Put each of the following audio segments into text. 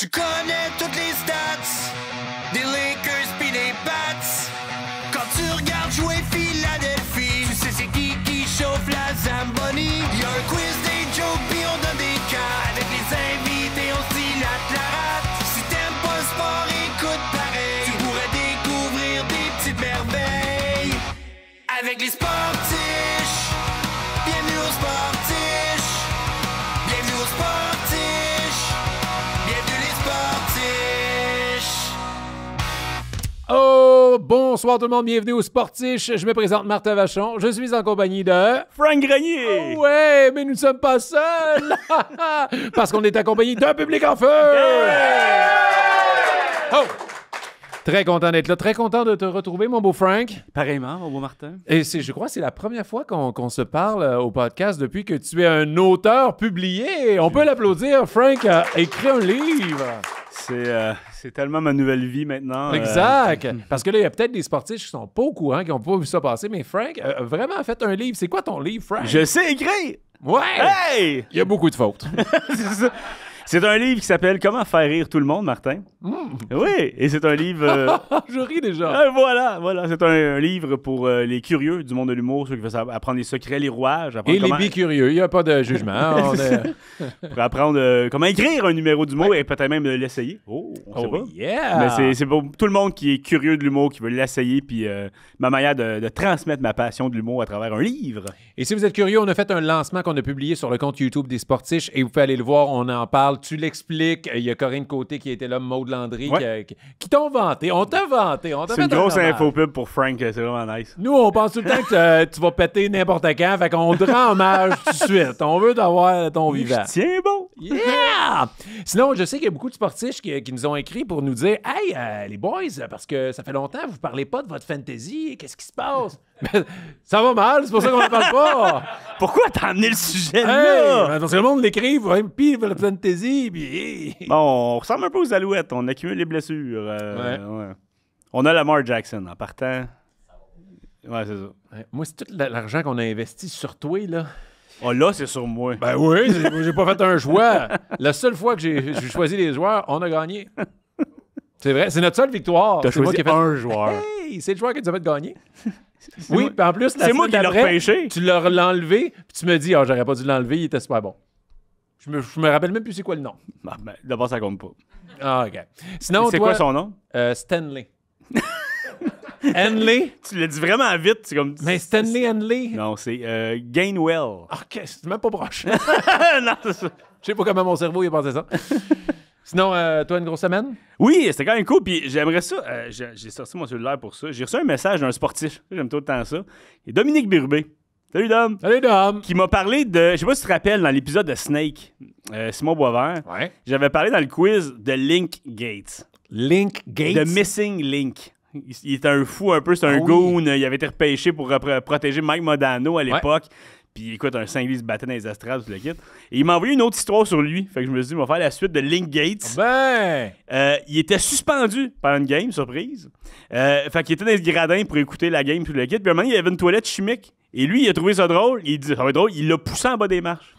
Tu connais toutes les stats des Lakers pis des Pats. Quand tu regardes jouer Philadelphie, tu sais c'est qui chauffe la Zamboni. Y'a un quiz, des jokes pis on donne des cas. Avec les invités on se dilate la rate. Si t'aimes pas le sport, écoute pareil. Tu pourrais découvrir des petites merveilles avec les Sportiches. Bienvenue aux Sportiches. Bienvenue aux Sportiches. Bienvenue les Sportiches. Oh, bonsoir tout le monde, bienvenue aux Sportiches. Je me présente Martin Vachon, je suis en compagnie de... Frank Grenier! Oh ouais, mais nous ne sommes pas seuls! Parce qu'on est accompagné d'un public en feu! Oh! Très content d'être là, très content de te retrouver, mon beau Frank. Pareillement, mon beau Martin. Et je crois que c'est la première fois qu'on se parle au podcast depuis que tu es un auteur publié. On peut l'applaudir, Frank a écrit un livre. C'est tellement ma nouvelle vie maintenant. Exact. Parce que là, il y a peut-être des sportifs qui sont pas au courant, qui n'ont pas vu ça passer, mais Frank a vraiment fait un livre. C'est quoi ton livre, Frank? Je sais écrire! Ouais! Hey! Il y a beaucoup de fautes. C'est ça. C'est un livre qui s'appelle Comment faire rire tout le monde, Martin. Oui, et c'est un livre... Je ris déjà. Voilà. C'est un livre pour les curieux du monde de l'humour, ceux qui veulent apprendre les secrets, les rouages. Et les bicurieux, il n'y a pas de jugement. Pour apprendre comment écrire un numéro d'humour et peut-être même l'essayer. Oh, on sait pas. Yeah! Mais c'est pour tout le monde qui est curieux de l'humour, qui veut l'essayer, puis ma manière de transmettre ma passion de l'humour à travers un livre. Et si vous êtes curieux, on a fait un lancement qu'on a publié sur le compte YouTube des Sportiches et vous pouvez aller le voir, on en parle, tu l'expliques. Il y a Corinne Côté qui était là, Maud Landry, qui t'ont vanté. On t'a vanté. C'est une grosse infopub pour Frank, c'est vraiment nice. Nous, on pense tout le temps que tu vas péter n'importe quand, fait qu'on te rend hommage tout de suite. On veut t'avoir ton vivant. Tiens bon! Yeah! Sinon, je sais qu'il y a beaucoup de sportifs qui nous ont écrit pour nous dire « Hey, les boys, parce que ça fait longtemps que vous parlez pas de votre fantasy, qu'est-ce qui se passe? » Ça va mal, c'est pour ça qu'on n'en parle pas. Pourquoi t'as amené le sujet là? Parce que le monde l'écrit, puis la fantasy, puis... Bon, on ressemble un peu aux Alouettes, on accumule les blessures. Ouais. On a Lamar Jackson en partant. Ouais, c'est ça. Ouais, moi, c'est tout l'argent qu'on a investi sur toi, là. Oh là, c'est sur moi. Ben oui, j'ai pas fait un choix. La seule fois que j'ai choisi les joueurs, on a gagné. C'est vrai, c'est notre seule victoire. T'as choisi un joueur. Hey, c'est le joueur qui nous a fait gagner. Oui, puis en plus, c'est moi qui l'ai repêché. Tu l'as enlevé, puis tu me dis, j'aurais pas dû l'enlever, il était super bon. Je me rappelle même plus c'est quoi le nom. Ah, ben, d'abord, ça compte pas. Ah, OK. Sinon, c'est quoi son nom? Stanley. Henley? Tu l'as dit vraiment vite. C'est comme... Mais Stanley Henley? Non, c'est Gainwell. OK, c'est même pas proche. Non, c'est ça. Je sais pas comment mon cerveau il a pensé ça. Sinon, toi, une grosse semaine? Oui, c'était quand même cool. Puis j'aimerais ça. J'ai sorti mon cellulaire pour ça. J'ai reçu un message d'un sportif. J'aime tout le temps ça. Et Dominique Birubé. Salut, Dom. Salut, Dom. Qui m'a parlé de... Je sais pas si tu te rappelles, dans l'épisode de Snake, Simon Boisvert, j'avais parlé dans le quiz de Link Gates. Link Gates? The Missing Link. Il était un fou un peu. C'était un goon. Il avait été repêché pour protéger Mike Modano à l'époque. Puis écoute, un cinglé se battait dans les astrales, tout le kit. Et il m'a envoyé une autre histoire sur lui. Fait que je me suis dit, on va faire la suite de Link Gates. Il était suspendu par une game, surprise. Fait qu'il était dans les gradins pour écouter la game, tout le kit. Puis à un moment donné, il y avait une toilette chimique. Et lui, il a trouvé ça drôle. Il dit, ça va être drôle. Il l'a poussé en bas des marches.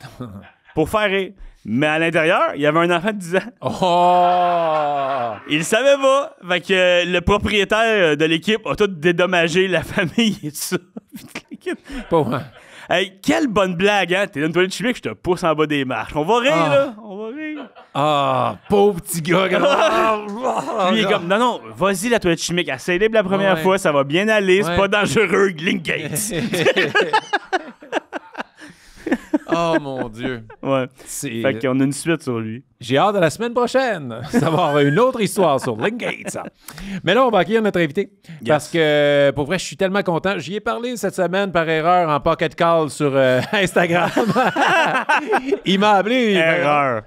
Pour faire rire. Mais à l'intérieur, il y avait un enfant de 10 ans. Oh! Il le savait pas. Fait que le propriétaire de l'équipe a tout dédommagé la famille et tout ça. Pauvre. Hey, quelle bonne blague, hein? T'es dans une toilette chimique, je te pousse en bas des marches. On va rire, là. On va rire. Ah, pauvre petit gars. Lui, il est comme, non, vas-y, la toilette chimique. Essaye-le la première fois, ça va bien aller. C'est pas dangereux, Link Gates. Oh, mon Dieu. Ouais. Fait qu'on a une suite sur lui. J'ai hâte de la semaine prochaine d'avoir une autre histoire sur Link Gates. Mais là, on va accueillir notre invité. Yes. Parce que, pour vrai, je suis tellement content. J'y ai parlé cette semaine par erreur en pocket call sur Instagram. Il m'a appelé. Erreur.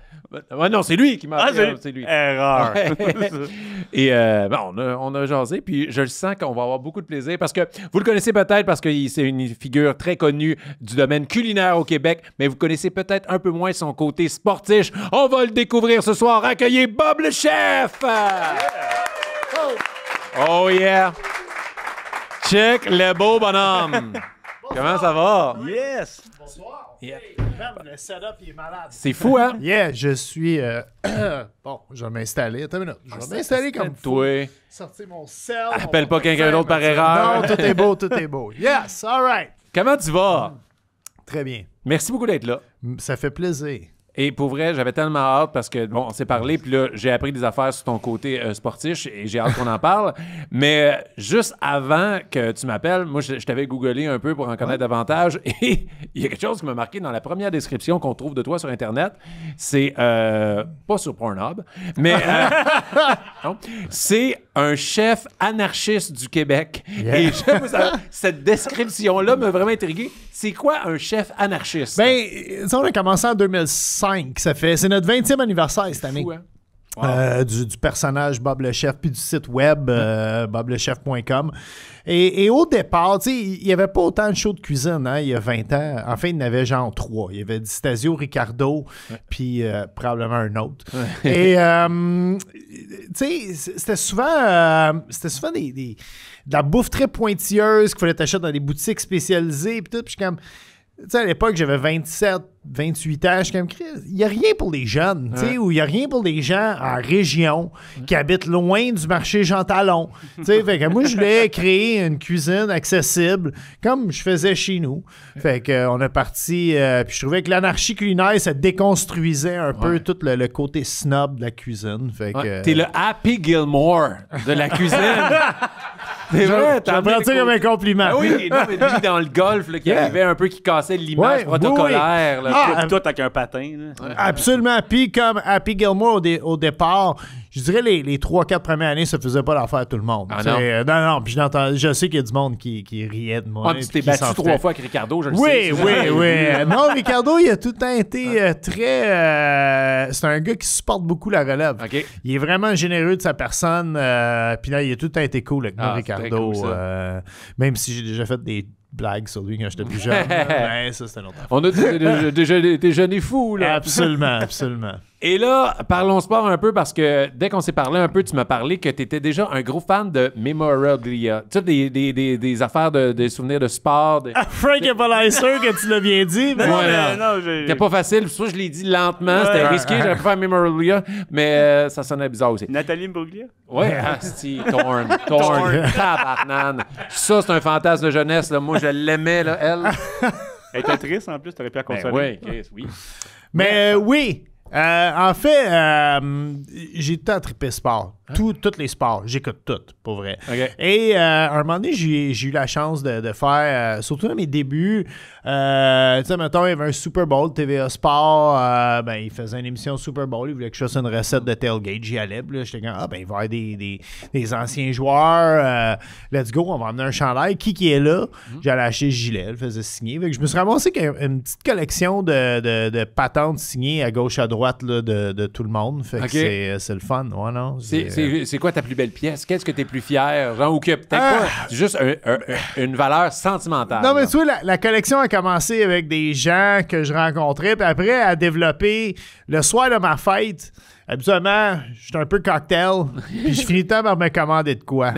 Ouais, non, c'est lui qui m'a appelé. C'est lui. Erreur. Et on a jasé, puis je le sens qu'on va avoir beaucoup de plaisir parce que vous le connaissez peut-être parce que c'est une figure très connue du domaine culinaire au Québec, mais vous connaissez peut-être un peu moins son côté sportif. On va le découvrir ce soir. Accueillez Bob le chef! Yeah. Oh yeah! Check le beau bonhomme! Comment ça va? Yes! Bonsoir! Yeah. Le setup, il est malade. C'est fou, hein? Yeah, je suis... bon, je vais m'installer. Attends une minute. Je vais m'installer comme fou. Toi. Sortir mon sel. Appelle pas quelqu'un d'autre par erreur. Non, tout est beau, tout est beau. Yes, all right. Comment tu vas? Très bien. Merci beaucoup d'être là. Ça fait plaisir. Et pour vrai, j'avais tellement hâte parce que, bon, on s'est parlé, puis là, j'ai appris des affaires sur ton côté sportif et j'ai hâte qu'on en parle. Mais juste avant que tu m'appelles, moi, je t'avais googlé un peu pour en connaître davantage et il y a quelque chose qui m'a marqué dans la première description qu'on trouve de toi sur Internet. C'est, pas sur Pornhub, mais non, c'est un chef anarchiste du Québec. Yeah. Et cette description-là m'a vraiment intrigué. C'est quoi un chef anarchiste? Ben, on a commencé en 2005. C'est notre 20e anniversaire cette année. Fou, hein? Du personnage Bob le Chef, puis du site web boblechef.com. Et au départ, tu sais, il n'y avait pas autant de shows de cuisine il y a 20 ans. En fait, il y en avait genre 3. Il y avait Stasio, Ricardo, puis probablement un autre. Et, tu sais, c'était souvent de la bouffe très pointilleuse qu'il fallait t'acheter dans des boutiques spécialisées, puis tout. Puis je suis comme... Tu sais, à l'époque, j'avais 27, 28 ans. Je suis comme, il n'y a rien pour les jeunes, tu sais, ou il n'y a rien pour les gens en région qui habitent loin du marché Jean Talon. Tu sais, fait que moi, je voulais créer une cuisine accessible, comme je faisais chez nous. Fait qu'on a parti, puis je trouvais que l'anarchie culinaire, ça déconstruisait un peu tout le côté snob de la cuisine. Fait que... T'es le Happy Gilmore de la cuisine. C'est vrai, t'as prends ça comme un compliment. Ah oui, non, mais lui, dans le golf, là, qui arrivait un peu, qui cassait l'image protocolaire. Oui. Là, tout avec un patin. Là. Absolument. Puis comme Happy Gilmore au départ, je dirais les 3-4 premières années, ça faisait pas l'affaire à tout le monde. Ah non? Non. Puis je sais qu'il y a du monde qui riait de moi. Tu t'es battu 3 fois avec Ricardo, je le Oui. sais. Non, Ricardo, il a tout le temps été très... c'est un gars qui supporte beaucoup la relève. Okay. Il est vraiment généreux de sa personne. Puis là, il a tout le temps été cool avec moi, Ricardo. Cool, même si j'ai déjà fait des blagues sur lui quand j'étais plus jeune. Ben, ça, c'était longtemps. On a déjà des jeunes fous, là. Absolument. Et là, parlons sport un peu parce que dès qu'on s'est parlé un peu, tu m'as parlé que tu étais déjà un gros fan de memorabilia. Tu sais, des affaires des souvenirs de sport. Frank est pas l'air sûr que tu l'as bien dit. Mais c'était pas facile. Soit je l'ai dit lentement, c'était risqué. J'aurais pu faire memorabilia, mais ça sonnait bizarre aussi. Nathalie Imbruglia? Ouais, Torn. Tabarnane. Ça, c'est un fantasme de jeunesse. Là. Moi, je l'aimais, là, elle. Elle était triste en plus, t'aurais pu la consoler. Oui. Mais oui. En fait, j'ai tout le temps trippé sport. Tous les sports. J'écoute tout, pour vrai. Okay. Et à un moment donné, j'ai eu la chance de faire, surtout dans mes débuts, tu sais, mettons, il y avait un Super Bowl, TVA Sport, il faisait une émission Super Bowl, il voulait que je fasse une recette de tailgate, j'y allais, puis là, j'étais comme, il va y avoir des anciens joueurs, let's go, on va emmener un chandail. Qui est là? J'allais acheter le gilet, le faisais signer. Fait que je me suis ramassé avec une petite collection de patentes signées à gauche, à droite là, de tout le monde. Fait que c'est le fun, ouais, non? C'est quoi ta plus belle pièce? Qu'est-ce que t'es plus fier? Genre, ou que peut-être pas juste une valeur sentimentale. Non, mais tu vois, la collection a commencé avec des gens que je rencontrais, puis après, elle a développé le soir de ma fête. Habituellement, je suis un peu cocktail, puis je finis le temps par me commander de quoi.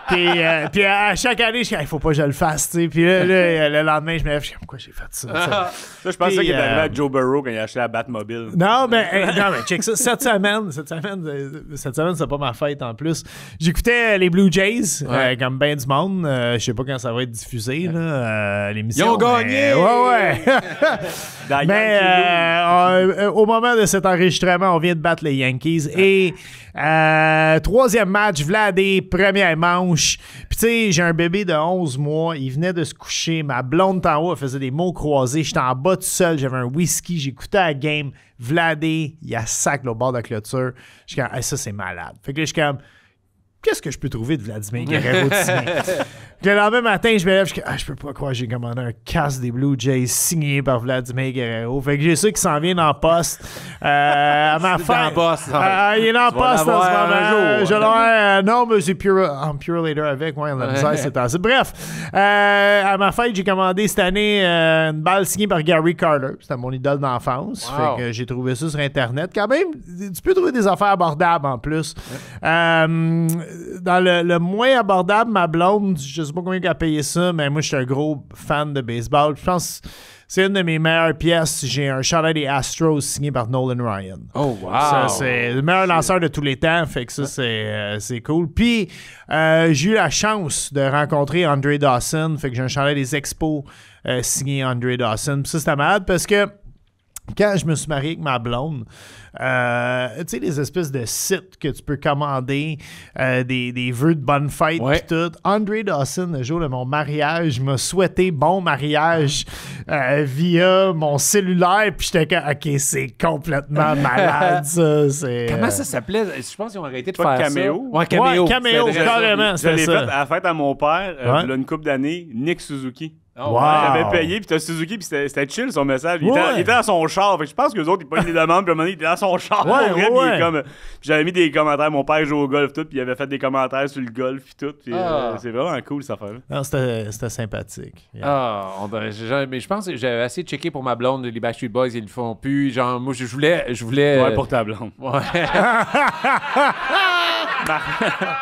puis à chaque année, je dis, il faut pas que je le fasse, tu sais. Puis là, le lendemain, je me lève, je dis, pourquoi j'ai fait ça? Ça, je pensais qu'il est arrivé à Joe Burrow quand il a acheté la Batmobile. Non, mais check ça. Cette semaine, c'est pas ma fête en plus. J'écoutais les Blue Jays, comme ben du monde. Je sais pas quand ça va être diffusé, là, l'émission. Ils ont gagné! Ouais. Mais au moment de cet enregistrement, on vient de battre les Yankees. Et troisième match, Vladé, première manche. Puis tu sais, j'ai un bébé de 11 mois. Il venait de se coucher. Ma blonde en haut, elle faisait des mots croisés. J'étais en bas tout seul. J'avais un whisky. J'écoutais la game. Vladé, il y a sac au bord de la clôture. Je suis comme, ça, c'est malade. Fait que là, je suis comme, qu'est-ce que je peux trouver de Vladimir Guerrero de signé? Le lendemain matin, je me lève, je peux pas croire, j'ai commandé un casque des Blue Jays signé par Vladimir Guerrero. Fait que j'ai ça qui s'en vient en poste. À ma fête. Il est en poste en ce moment. Je l'ai. Non, mais c'est Pure Later avec. Ouais, on a misère, c'est assez. Bref, à ma fête, j'ai commandé cette année une balle signée par Gary Carter. C'était mon idole d'enfance. Fait que j'ai trouvé ça sur Internet. Quand même, tu peux trouver des affaires abordables en plus. Dans le moins abordable, ma blonde, je sais pas combien elle a payé ça, mais moi, je suis un gros fan de baseball. Je pense c'est une de mes meilleures pièces. J'ai un chandail des Astros signé par Nolan Ryan. Oh, wow! Ça, c'est le meilleur lanceur de tous les temps. Fait que ça, c'est cool. Puis, j'ai eu la chance de rencontrer Andre Dawson. Fait que j'ai un chandail des Expos signé Andre Dawson. Puis ça, c'était malade parce que quand je me suis marié avec ma blonde, tu sais, les espèces de sites que tu peux commander, des vœux de bonne fête pis tout. Andre Dawson, le jour de mon mariage, m'a souhaité bon mariage via mon cellulaire, puis j'étais comme, OK, c'est complètement malade, ça. Comment ça s'appelait? Je pense qu'ils ont arrêté de Pas faire Cameo? ça. Ouais, Cameo. Ouais, Cameo, carrément, Je c'était l'ai fait ça. à la fête à mon père, il y a une couple d'années, Nick Suzuki. Oh, Wow. J'avais payé, puis t'as Suzuki, puis c'était chill son message. Il était dans son char. Fait que je pense que les autres, ils prennent des demandes, puis à un moment donné, il était dans son char. Ouais, pour vrai, ouais. puis il est comme, puis j'avais mis des commentaires. Mon père joue au golf, tout, puis il avait fait des commentaires sur le golf, puis tout. Puis c'est vraiment cool, cette affaire-là. Non, c'était sympathique. Yeah. Ah, mais je pense que j'avais assez checké pour ma blonde, les Backstreet Boys, ils le font plus. Genre, moi, je voulais. Ouais, pour ta blonde. Ouais.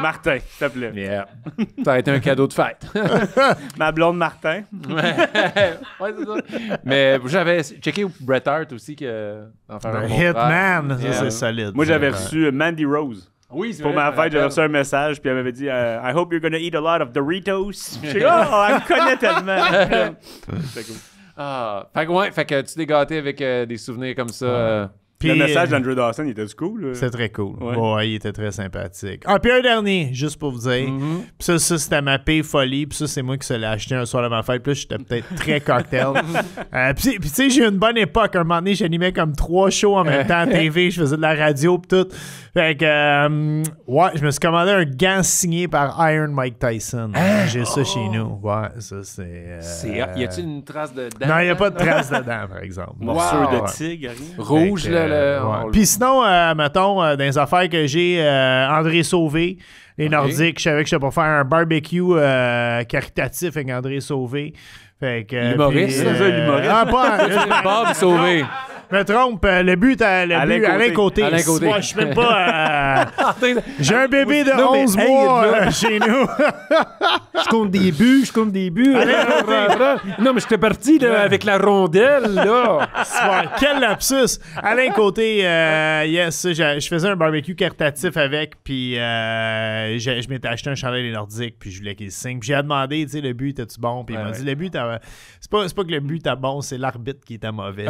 Martin, s'il te plaît. Yeah. Ça a été un cadeau de fête. Ma blonde Martin. Ouais, c'est ça. Mais j'avais checké Bret Hart aussi que d'en faire un bon Hitman, frère. ça, c'est solide. Moi, j'avais Ouais. reçu Mandy Rose. Oui, c'est Pour vrai, ma je me fête, j'avais rappelle. reçu un message, puis elle m'avait dit I hope you're gonna eat a lot of Doritos. Je suis comme, oh, elle me connaît tellement. C'était cool. Ah, fait que tu t'es gâté avec des souvenirs comme ça. Puis, Le message d'Andrew Dawson, il était du cool. c'est très cool. Ouais. Ouais, il était très sympathique. Ah, puis un dernier, juste pour vous dire. Puis ça, c'était ma paye folie. Puis ça, c'est moi qui se l'ai acheté un soir de ma fête. Puis là, j'étais peut-être très cocktail. Puis tu sais, j'ai eu une bonne époque. Un moment donné, j'animais comme 3 shows en même temps à TV. Je faisais de la radio puis tout. Fait que, ouais, je me suis commandé un gant signé par Iron Mike Tyson. J'ai ça chez nous. Ouais, ça, c'est... Y a-t-il une trace de dent? Non, il n'y a pas de trace dedans, par exemple. Morsure Wow. de tigre, rien. Rouge, Fait que, là. ouais. Puis sinon, mettons, dans les affaires que j'ai, André Sauvé, les Nordiques, je savais que j'étais pour faire un barbecue caritatif avec André Sauvé. Fait que, L'humoriste, puis, c'est ça, l'humoriste? Ah, pas... Bob Sauvé. Je me trompe, le but, Alain Côté. Alain Côté. Ouais, je suis même pas... j'ai un bébé de Non, mais 11 hey, mois là. chez nous. Je compte des buts. Non, mais j'étais parti là, avec la rondelle, là. Ouais, quel lapsus! Alain Côté, yes, je faisais un barbecue caritatif avec, puis je m'étais acheté un chandail des Nordiques, puis je voulais qu'il signe. Puis j'ai demandé, tu sais, le but était-tu bon? Puis il m'a dit, le but, c'est pas que le but était bon, c'est l'arbitre qui était mauvais.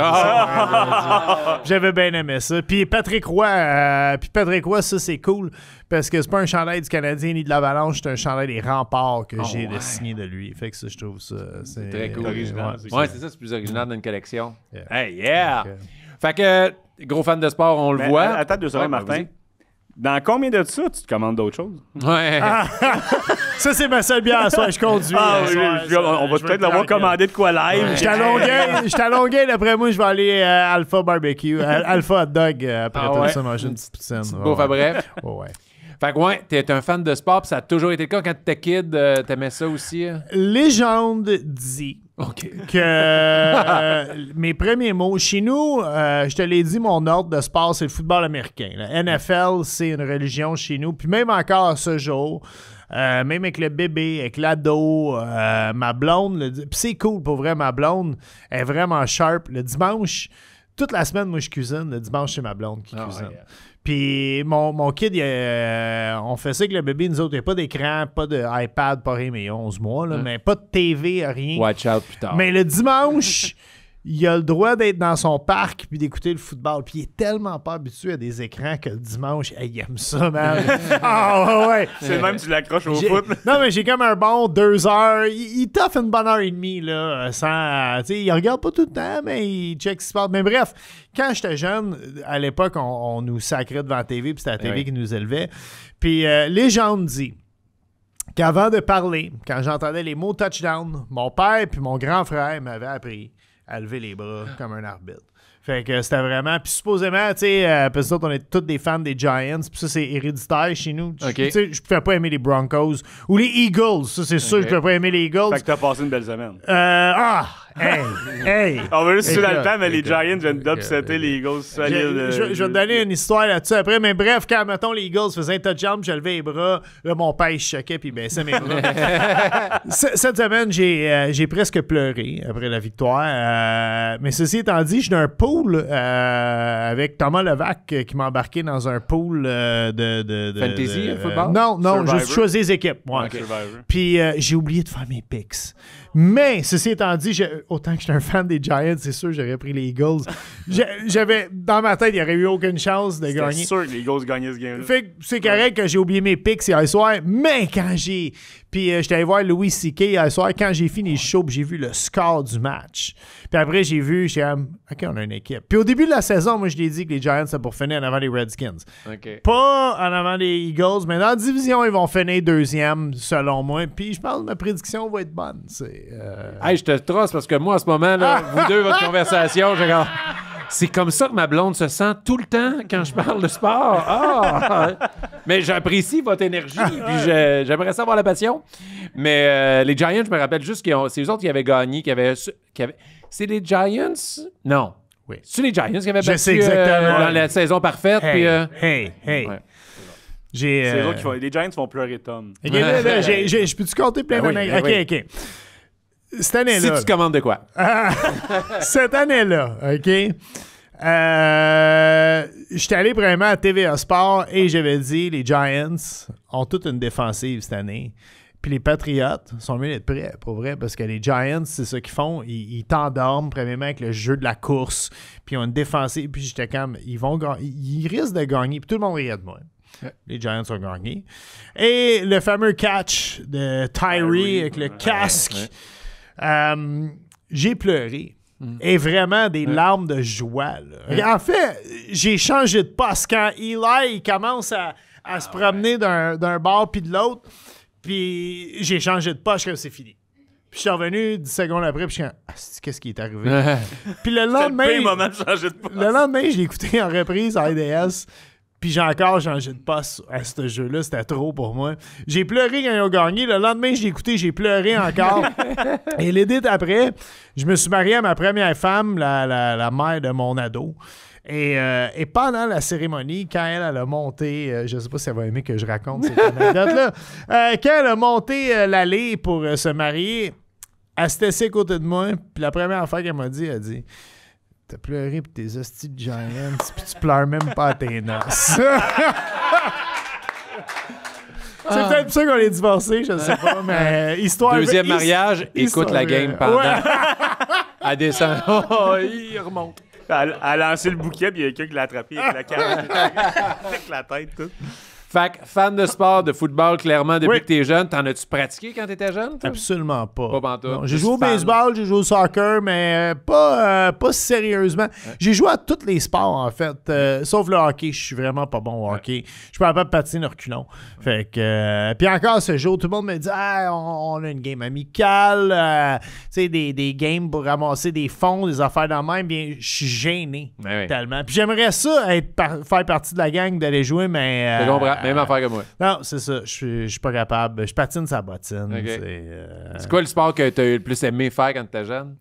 J'avais bien aimé ça. Puis Patrick Roy, ça, c'est cool, parce que c'est pas un chandail du Canadien ni de l'Avalanche, c'est un chandail des Remparts que j'ai de signé de lui. Fait que ça, je trouve ça... C'est Très cool. original, Ouais, c'est ça, c'est plus original d'une collection. Yeah. Hey, yeah! Fait que, gros fan de sport, on le Mais voit. Attends 2 secondes, Ouais, Martin. Dans combien de ça, tu te commandes d'autres choses? Ouais. Ça, c'est ma seule bière à soir. Je conduis. Ah, à oui, soir, oui, on va je peut-être me l'avoir tranquille. commandé de quoi live. J'étais à Longueuil. D'après moi, je vais aller à Alpha Barbecue. Alpha Hot Dog. Après Ah tout ouais. ça, manger une petite poutine. Beau, enfin, bref. Ouais. Fait que, ouais, t'es un fan de sport, pis ça a toujours été le cas quand t'étais kid. T'aimais ça aussi? Légende dit OK. que mes premiers mots, chez nous, je te l'ai dit, mon ordre de sport, c'est le football américain. La NFL, c'est une religion chez nous. Puis même encore à ce jour, même avec le bébé, avec l'ado, ma blonde, puis c'est cool pour vrai, ma blonde est vraiment sharp. Le dimanche, toute la semaine, moi, je cuisine. Le dimanche, c'est ma blonde qui cuisine. Ouais. Puis mon kid, on fait ça avec le bébé. Nous autres, il n'y a pas d'écran, pas d'iPad, pas rien, mais il y a 11 mois, là, mais pas de TV, rien. Watch out plus tard. Mais le dimanche, il a le droit d'être dans son parc puis d'écouter le football. Puis il est tellement pas habitué à des écrans que le dimanche, hey, il aime ça, man. Ah ouais. C'est le même tu l'accroches au J'ai- foot. Non, mais j'ai comme un bon 2 heures. Il toffe une bonne heure et demie, là, sans... Tu sais, il regarde pas tout le temps, mais il check ce qui se passe. Mais bref, quand j'étais jeune, à l'époque, on nous sacrait devant la TV, puis c'était la TV Oui. qui nous élevait. Puis légende dit qu'avant de parler, quand j'entendais les mots touchdown, mon père puis mon grand frère m'avaient appris à lever les bras comme un arbitre. Fait que c'était vraiment... Puis supposément, tu sais, parce que nous autres, on est tous des fans des Giants, puis ça, c'est héréditaire chez nous. OK. Tu sais, je pouvais pas aimer les Broncos ou les Eagles. Ça, c'est sûr, OK. je pouvais pas aimer les Eagles. Fait que t'as passé une belle semaine. Hey! On va juste sur Écoute, le temps, mais les écoute, Giants viennent écoute, d'upsetter les Eagles solides. Je vais te donner une histoire là-dessus après, mais bref, quand, mettons, les Eagles faisaient un touchdown, je levais les bras, là, mon père, il choquait, puis il baissait mes bras. Cette semaine, j'ai presque pleuré après la victoire. Mais ceci étant dit, je suis dans un pool avec Thomas Levac qui m'a embarqué dans un pool de Fantasy, football? Non, Survivor? je choisis les équipes. Ouais. Okay. Survivor. Puis j'ai oublié de faire mes picks. Mais, ceci étant dit, autant que je suis un fan des Giants, c'est sûr, j'aurais pris les Eagles. J'avais, dans ma tête, il n'y aurait eu aucune chance de C'était gagner. sûr que les Eagles gagnaient ce game-là. Fait que c'est correct que j'ai oublié mes picks hier soir, mais quand j'ai... Puis j'étais allé voir Louis C.K. hier soir, quand j'ai fini le show, puis j'ai vu le score du match. Puis après, j'ai comme, OK, on a une équipe. Puis au début de la saison, moi, je l'ai dit que les Giants, c'était pour finir en avant les Redskins. OK. Pas en avant des Eagles, mais dans la division, ils vont finir deuxième, selon moi. Puis je pense que ma prédiction va être bonne. Hey, je te trosse parce que moi, en ce moment, là, vous deux, votre conversation, je regarde. C'est comme ça que ma blonde se sent tout le temps quand je parle de sport. Mais j'apprécie votre énergie, puis j'aimerais savoir la passion. Mais les Giants, je me rappelle juste que c'est eux autres qui avaient gagné, c'est les Giants? Non. Oui. C'est les Giants qui avaient Je battu sais exactement. dans la saison parfaite. Hey, puis, hey. Ouais. J'ai... C'est eux autres qui font. Les Giants vont pleurer Tom. OK, là, je peux-tu compter plein Ben oui, d'anecdotes? ben OK. Cette année-là... Si tu commandes de quoi? Cette année-là, OK? J'étais allé vraiment à TVA Sport et j'avais dit les Giants ont toute une défensive cette année. Puis les Patriots sont mieux d'être prêts, pour vrai, parce que les Giants, c'est ça qu'ils font. Ils t'endorment, premièrement, avec le jeu de la course. Puis ils ont une défensive. Puis j'étais comme, ils risquent de gagner. Puis tout le monde riait de moi. Les Giants ont gagné. Et le fameux catch de Tyree avec le casque, j'ai pleuré. Et vraiment des larmes de joie. Là. En fait, j'ai changé de poste. Quand Eli il commence à se promener d'un bord puis de l'autre, puis j'ai changé de poste, je c'est fini. Puis je suis revenu 10 secondes après, puis je suis comme, qu'est-ce qui est arrivé? Puis le lendemain, C'est le pire moment de changer de poste. le lendemain, je l'ai écouté en reprise à IDS. Puis j'ai encore changé de poste à ce jeu-là. C'était trop pour moi. J'ai pleuré quand ils ont gagné. Le lendemain, je l'ai écouté, j'ai pleuré encore. Et l'édite après, je me suis marié à ma première femme, la mère de mon ado. Et pendant la cérémonie, quand elle a monté, je sais pas si elle va aimer que je raconte cette anecdote-là, quand elle a monté l'allée pour se marier, elle s'était assise à côté de moi. Puis la première affaire qu'elle m'a dit, elle a dit... T'as pleuré pour tes hosties de Giants, puis tu pleures même pas à tes noces. C'est peut-être pour ça qu'on est divorcés, je ne sais pas, mais histoire... Deuxième mariage, écoute la game pendant. Ouais. Elle descend. Oh, il remonte. Elle a lancé le bouquet, puis il y a quelqu'un qui l'a attrapé avec la canne. Avec la tête, tout. Fait que, fan de sport, de football, clairement, depuis Oui. que t'es jeune, t'en as-tu pratiqué quand t'étais jeune? Toi? Absolument pas. Pas pantoute. Non, j'ai Juste joué au fan. baseball, j'ai joué au soccer, mais pas sérieusement. J'ai joué à tous les sports, en fait, sauf le hockey. Je suis vraiment pas bon au hockey. Je suis pas capable de patiner le reculon. Fait que... puis encore ce jour, tout le monde me dit « Ah, on a une game amicale, tu sais, des games pour ramasser des fonds, des affaires dans le même. » Bien, je suis gêné Ben oui. tellement. Puis j'aimerais ça, faire partie de la gang, d'aller jouer, mais... Je comprends. Même affaire que moi. Non, c'est ça. Je suis pas capable. Je patine sa bottine. Ok. C'est C'est quoi le sport que t'as eu le plus aimé faire quand t'étais jeune?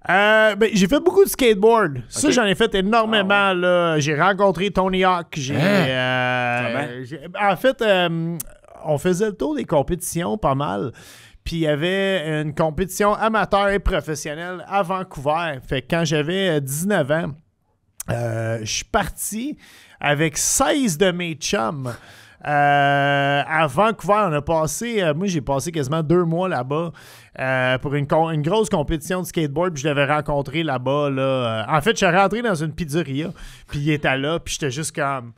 ben, j'ai fait beaucoup de skateboard. Ça, Ok. j'en ai fait énormément. Là. J'ai rencontré Tony Hawk. En fait, on faisait le tour des compétitions pas mal. Puis il y avait une compétition amateur et professionnelle à Vancouver. Fait que quand j'avais 19 ans, je suis parti avec 16 de mes chums. À Vancouver, on a passé... moi, j'ai passé quasiment 2 mois là-bas pour une grosse compétition de skateboard. Puis je l'avais rencontré là-bas. Là. En fait, je suis rentré dans une pizzeria. Puis il était là. Puis j'étais juste comme...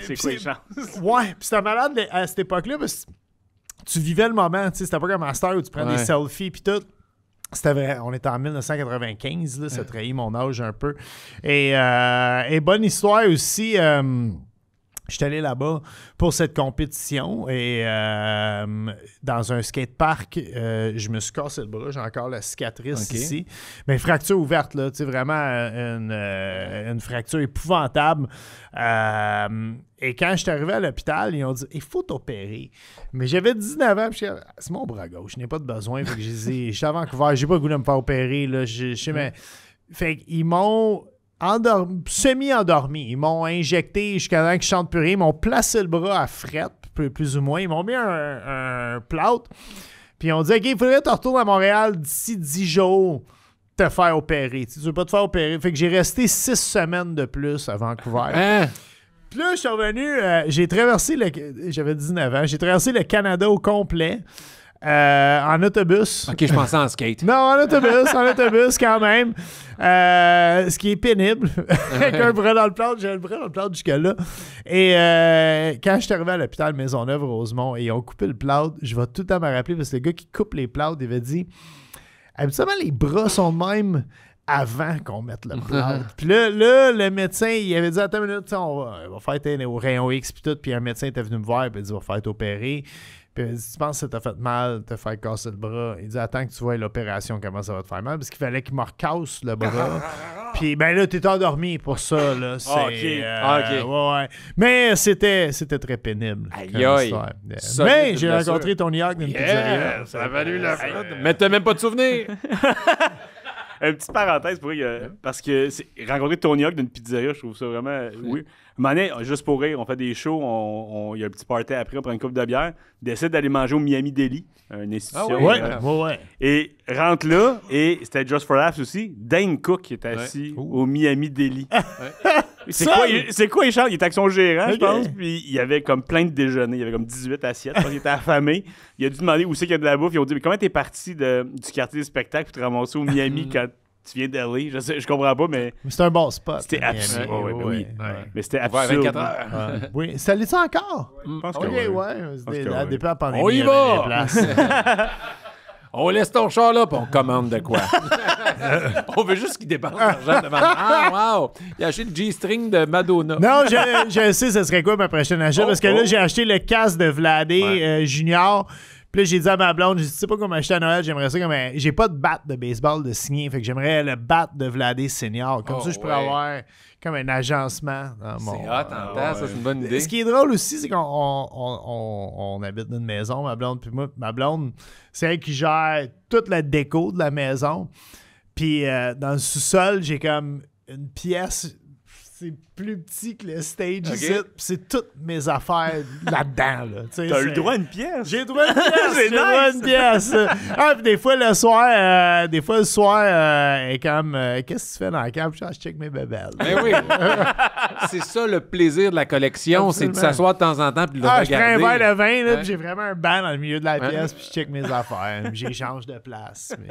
C'est quoi les chances? Ouais. Puis c'était malade à cette époque-là. Parce que tu vivais le moment. Tu sais, c'était pas comme à Star où tu prends des selfies. Puis tout. C'était vrai, on était en 1995, là, ça trahit mon âge un peu. Et bonne histoire aussi, Je suis allé là-bas pour cette compétition et dans un skatepark, je me suis cassé le bras. J'ai encore la cicatrice ici. Mais fracture ouverte, là, tu sais, vraiment une fracture épouvantable. Et quand je suis arrivé à l'hôpital, ils ont dit « Il faut t'opérer ». Mais j'avais 19 ans, puis c'est mon bras gauche, je n'ai pas de besoin. Fait que j'ai dit « Je suis à Vancouver, j'ai pas le goût de me faire opérer. » Là, fait qu'ils m'ont... semi-endormi. Ils m'ont injecté jusqu'à temps que je chante plus rien. Ils m'ont placé le bras à frette, plus ou moins. Ils m'ont mis un plâtre. Puis ils ont dit, OK, il faudrait que tu retournes à Montréal d'ici 10 jours te faire opérer. Tu veux pas te faire opérer. Fait que j'ai resté 6 semaines de plus à Vancouver. Hein? Puis là, je suis revenu, j'ai traversé j'avais 19 ans, j'ai traversé le Canada au complet. En autobus. OK, je pensais en skate. Non, en autobus quand même. Ce qui est pénible. Avec un bras dans le plâtre, j'avais le bras dans le plâtre jusque-là. Et quand je suis arrivé à l'hôpital Maisonneuve-Rosemont et ils ont coupé le plâtre, je vais tout le temps me rappeler parce que le gars qui coupe les plâtres, il avait dit habituellement, les bras sont de même avant qu'on mette le plâtre. Puis là, le médecin, il avait dit attends une minute, on va faire au rayon X puis tout. Puis un médecin était venu me voir et il a dit on va faire t'opérer. Puis il dit, tu penses que ça t'a fait mal, te faire casser le bras? Il dit, attends que tu vois l'opération, comment ça va te faire mal. Parce qu'il fallait qu'il me recasse le bras. Puis ben là, t'es endormi pour ça. Là. Ouais. Mais c'était très pénible. Aïe. Mais j'ai rencontré Tony Hawk dans une pizzeria. Ça a valu la peine. Mais t'as même pas de souvenir. Une petite parenthèse pour parce que rencontrer Tony Hawk dans une pizzeria, je trouve ça vraiment oui. Un moment donné, juste pour rire, on fait des shows, il y a un petit party après, on prend une coupe de bière, décide d'aller manger au Miami Deli, une institution. Ouais. Et rentre là, et c'était Just for Laughs aussi, Dane Cook qui est assis au Miami Deli. C'est quoi, il chante? Il était avec son gérant, je pense, puis il y avait comme plein de déjeuners, il y avait comme 18 assiettes, parce qu'il était affamé. Il a dû demander où c'est qu'il y a de la bouffe, ils ont dit, mais comment t'es parti du quartier des spectacles pour te ramasser au Miami quand tu viens d'LA? Je comprends pas, mais c'est un bon spot. C'était absurde. Oui. Mais c'était absurde. 24 heures. Oui. Ça l'est encore? Je pense que oui. Depuis la pandémie, on y va! Place. On laisse ton char là, puis on commande de quoi? On veut juste qu'il dépense l'argent devant. Ah, wow! Il a acheté le G-string de Madonna. Non, je sais ce serait quoi ma prochaine achat, parce que là, j'ai acheté le casque de Vladé Junior. Puis là, j'ai dit à ma blonde, j'ai dit, tu sais pas quoi m'acheter à Noël, j'aimerais ça comme j'ai pas de batte de baseball de signer, fait que j'aimerais le bat de Vladé Senior. Comme ça, je pourrais avoir comme un agencement dans mon... C'est hot, ça, c'est une bonne idée. Ce qui est drôle aussi, c'est qu'on habite dans une maison, ma blonde puis moi. Ma blonde, c'est elle qui gère toute la déco de la maison. Puis dans le sous-sol, j'ai comme une pièce... C'est plus petit que le stage ici. C'est toutes mes affaires là-dedans. Là. T'as eu le droit à une pièce? J'ai le droit à une pièce. C'est nice. Une pièce. Puis des fois, le soir, est comme qu'est-ce que tu fais dans la cave? Je check mes bébelles. Ben oui. C'est ça le plaisir de la collection, c'est de s'asseoir de temps en temps puis de le regarder. Je prends un verre de vin, là, puis j'ai vraiment un banc dans le milieu de la pièce, puis je check mes affaires. J'échange de place. Mais,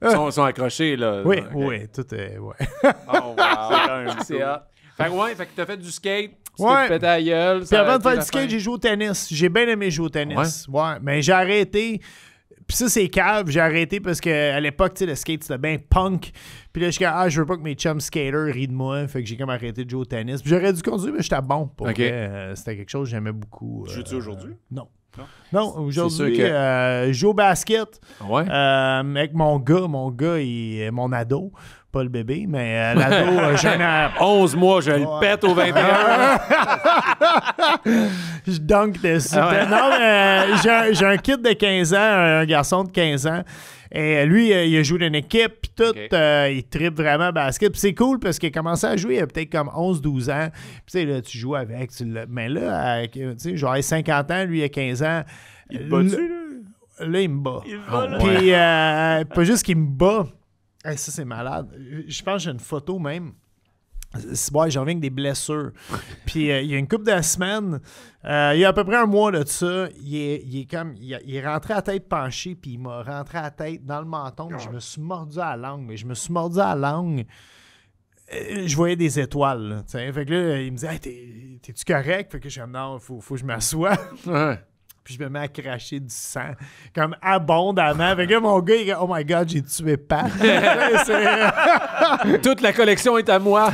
Ils sont accrochés, là. Oui, tout est... Ouais. Oh, wow. C'est hot. Fait que t'as fait du skate, tu t'es pété à la gueule. Puis avant de faire du skate, j'ai joué au tennis. J'ai bien aimé jouer au tennis. Ouais. Mais j'ai arrêté. Puis ça, c'est cave. J'ai arrêté parce qu'à l'époque, tu sais, le skate, c'était bien punk. Puis là, je suis comme, je veux pas que mes chums skaters rient de moi. Fait que j'ai comme arrêté de jouer au tennis. Puis j'aurais dû continuer, mais j'étais bon. Pour vrai. C'était quelque chose que j'aimais beaucoup. Joues-tu aujourd'hui? Non, aujourd'hui, je joue au basket avec mon gars. Mon ado. Pas le bébé, mais l'ado, j'ai 11 mois, je le pète au 21. Je dunk dessus. Non, mais j'ai un kid de 15 ans, un garçon de 15 ans. Et lui, il a joué dans une équipe, puis tout, il trippe vraiment basket. Puis c'est cool parce qu'il a commencé à jouer, il a peut-être comme 11-12 ans. Puis tu sais, là, tu joues avec. Mais là, tu sais, j'aurais 50 ans, lui, il a 15 ans. Il te bat-tu, là? Là, il me bat. Il me bat, là. Puis pas juste qu'il me bat. Hey, ça, c'est malade. Je pense que j'ai une photo même. J'en reviens avec des blessures. Puis il y a une couple de semaines, il y a à peu près un mois de ça, il est rentré à tête penchée, puis il m'a rentré à la tête dans le menton. Je me suis mordu à la langue. Mais je me suis mordu à la langue. Je voyais des étoiles. Là, fait que là, il me disait hey, t'es-tu correct? Fait que je suis comme non, faut que je m'assoie. Puis je me mets à cracher du sang, comme abondamment. Fait que là, mon gars, il dit « Oh my God, j'ai tué Pat! » Toute la collection est à moi.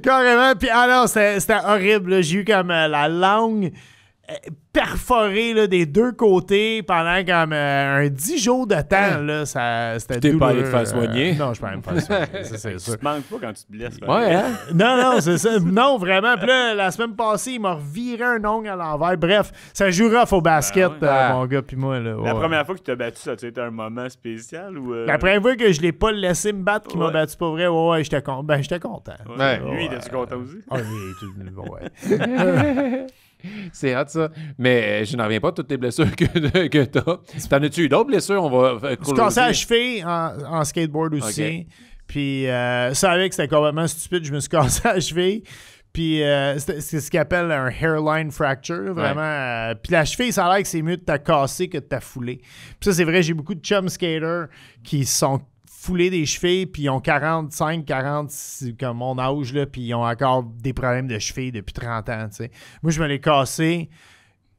Carrément. Puis, non, c'était horrible. Là. J'ai eu comme la langue perforée là, des deux côtés pendant comme un 10 jours de temps. Là, c'était T'es douloureux. pas allé te faire soigner? Non, je suis pas allé me faire soigner. Ça, c'est sûr. Tu manques pas quand tu te blesses. Ouais, hein? Non, c'est ça. Non, vraiment. Puis là, la semaine passée, il m'a reviré un ongle à l'envers. Bref, ça joue rough au basket, mon gars, puis moi. Là, La ouais. première fois que tu t'as battu, ça a été un moment spécial ou. La première fois que je l'ai pas laissé me battre, qu'il m'a battu pas vrai, ouais, j'étais content. Ouais. Lui, il était-tu content aussi? Ah oui, ouais. C'est hot, ça. Mais je n'en reviens pas de toutes tes blessures que t'as. T'en as-tu eu d'autres blessures? On va... Je suis cassé à la cheville en skateboard aussi. Okay. Puis, ça avec, c'était complètement stupide. Je me suis cassé à la cheville. Puis, c'est ce qu'ils appellent un hairline fracture, vraiment. Puis, la cheville, ça a l'air que c'est mieux de t'as cassé que de t'as foulé. Puis, ça, c'est vrai, j'ai beaucoup de chum skaters qui sont foulés des chevilles, puis ils ont 45, 40, comme mon âge, là, puis ils ont encore des problèmes de cheville depuis 30 ans, tu sais. Moi, je me l'ai cassé.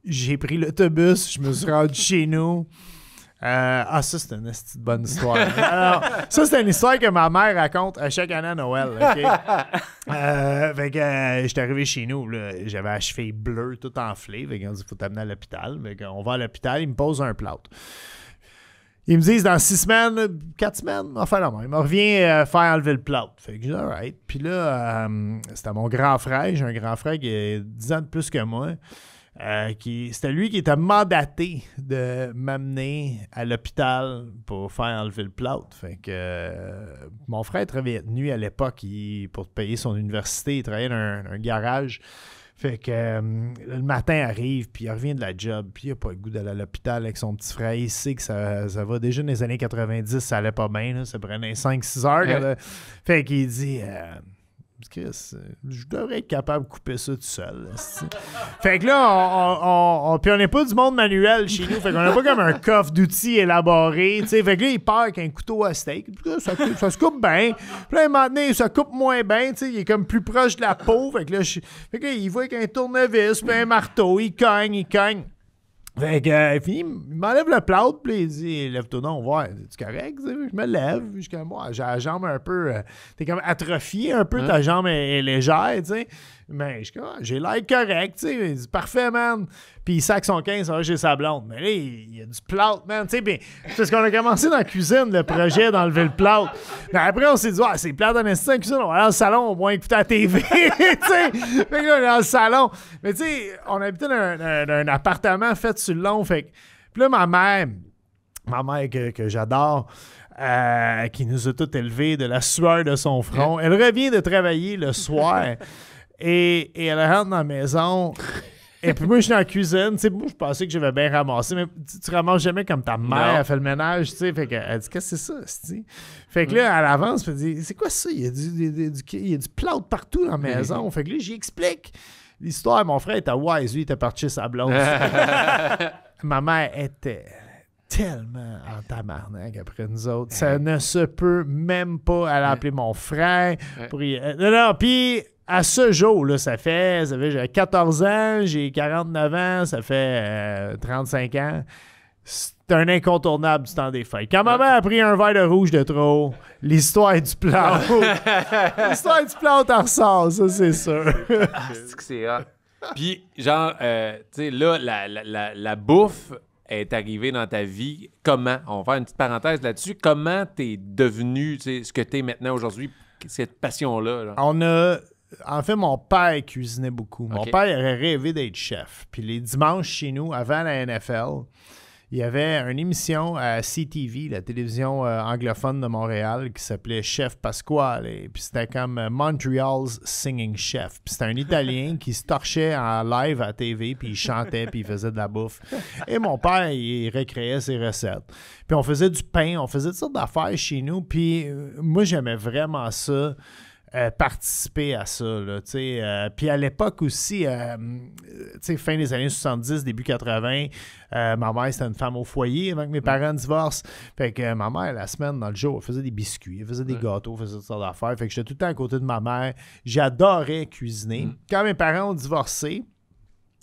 J'ai pris l'autobus, je me suis rendu chez nous. Ça, c'est une bonne histoire. Alors, ça, c'est une histoire que ma mère raconte à chaque année à Noël. OK? Fait que j'étais arrivé chez nous, là, j'avais la cheville bleue, tout enflée. Fait qu'on dit, faut t'amener à l'hôpital. Fait qu'on va à l'hôpital, ils me posent un plâtre. Ils me disent, dans 6 semaines, 4 semaines, on va faire la même. Il me revient faire enlever le plâtre. Fait que j'ai dit, all right. Puis là, c'était mon grand frère. J'ai un grand frère qui a 10 ans de plus que moi. C'était lui qui était mandaté de m'amener à l'hôpital pour faire enlever le plâtre. Fait que mon frère travaillait de nuit à l'époque pour payer son université. Il travaillait dans un garage. Fait que le matin arrive, puis il revient de la job, puis il n'a pas le goût d'aller à l'hôpital avec son petit frère. Il sait que ça va déjà dans les années 90, ça allait pas bien, là, ça prenait 5-6 heures. Fait qu'il dit Chris, je devrais être capable de couper ça tout seul. Fait que là, puis on n'est pas du monde manuel chez nous, fait qu'on n'a pas comme un coffre d'outils élaboré. T'sais. Fait que là, il part avec un couteau à steak. Ça se coupe bien. Puis là, maintenant, ça coupe moins bien. Il est comme plus proche de la peau. Fait que là, il va avec un tournevis, puis un marteau. Il cogne. Fait que, fini, il m'enlève le plâtre, puis il dit, lève-toi donc, voir, c'est correct? Je me lève, je suis comme, moi, j'ai la jambe un peu, t'es comme atrophié un peu, ta jambe est légère, tu sais. Mais je suis comme, j'ai l'air correct, tu sais. Il dit, parfait, man. Puis il sac son 15, ça va chez sa blonde. Mais là, il y a du plâtre, man, tu sais. Puis c'est parce qu'on a commencé dans la cuisine, le projet d'enlever le plâtre. Mais après, on s'est dit, c'est plate en esti dans la cuisine, on va aller dans le salon, au moins écouter la TV, tu sais. Fait que là, on est dans le salon. Mais tu sais, on habitait dans un appartement fait sur le long. Fait que, puis là, ma mère que j'adore, qui nous a tous élevés de la sueur de son front, elle revient de travailler le soir et elle rentre dans la maison. Et puis moi, je suis dans la cuisine. Tu sais, moi, je pensais que j'avais bien ramassé, mais tu ramasses jamais comme ta mère a fait le ménage. Tu sais, fait qu'elle dit, qu'est-ce que c'est ça? C'ti? Fait que là, elle avance, elle dit, c'est quoi ça? Il y a du plâtre partout dans la maison. Fait que là, j'y explique l'histoire. Mon frère était wise, lui, il était parti chez sa blonde. Ma mère était tellement en tabarnak après nous autres. Ça ne se peut même pas. Elle a appelé mon frère. Non, puis à ce jour, là, j'avais 14 ans, j'ai 49 ans, ça fait 35 ans. C'est un incontournable du temps des fêtes. Quand ma mère a pris un verre de rouge de trop, l'histoire du plâtre. L'histoire du plâtre, elle ressort, ça, c'est sûr. C'est que c'est hot. Puis, genre, tu sais, là, la bouffe est arrivée dans ta vie. Comment? On va faire une petite parenthèse là-dessus. Comment t'es devenu, tu sais, ce que t'es maintenant aujourd'hui, cette passion-là? Là? En fait, mon père cuisinait beaucoup. Mon père aurait rêvé d'être chef. Puis les dimanches chez nous, avant la NFL, il y avait une émission à CTV, la télévision anglophone de Montréal, qui s'appelait Chef Pasquale. Puis c'était comme Montreal's Singing Chef. Puis c'était un Italien qui se torchait en live à la TV, puis il chantait, puis il faisait de la bouffe. Et mon père, il recréait ses recettes. Puis on faisait du pain, on faisait toutes sortes d'affaires chez nous. Puis moi, j'aimais vraiment ça. Participer à ça. Puis à l'époque aussi, fin des années 70, début 80, ma mère, c'était une femme au foyer avant que mes parents divorcent. Fait que ma mère, la semaine, dans le jour, elle faisait des biscuits, elle faisait des gâteaux, elle faisait toutes sortes d'affaires. Fait que j'étais tout le temps à côté de ma mère. J'adorais cuisiner. Quand mes parents ont divorcé,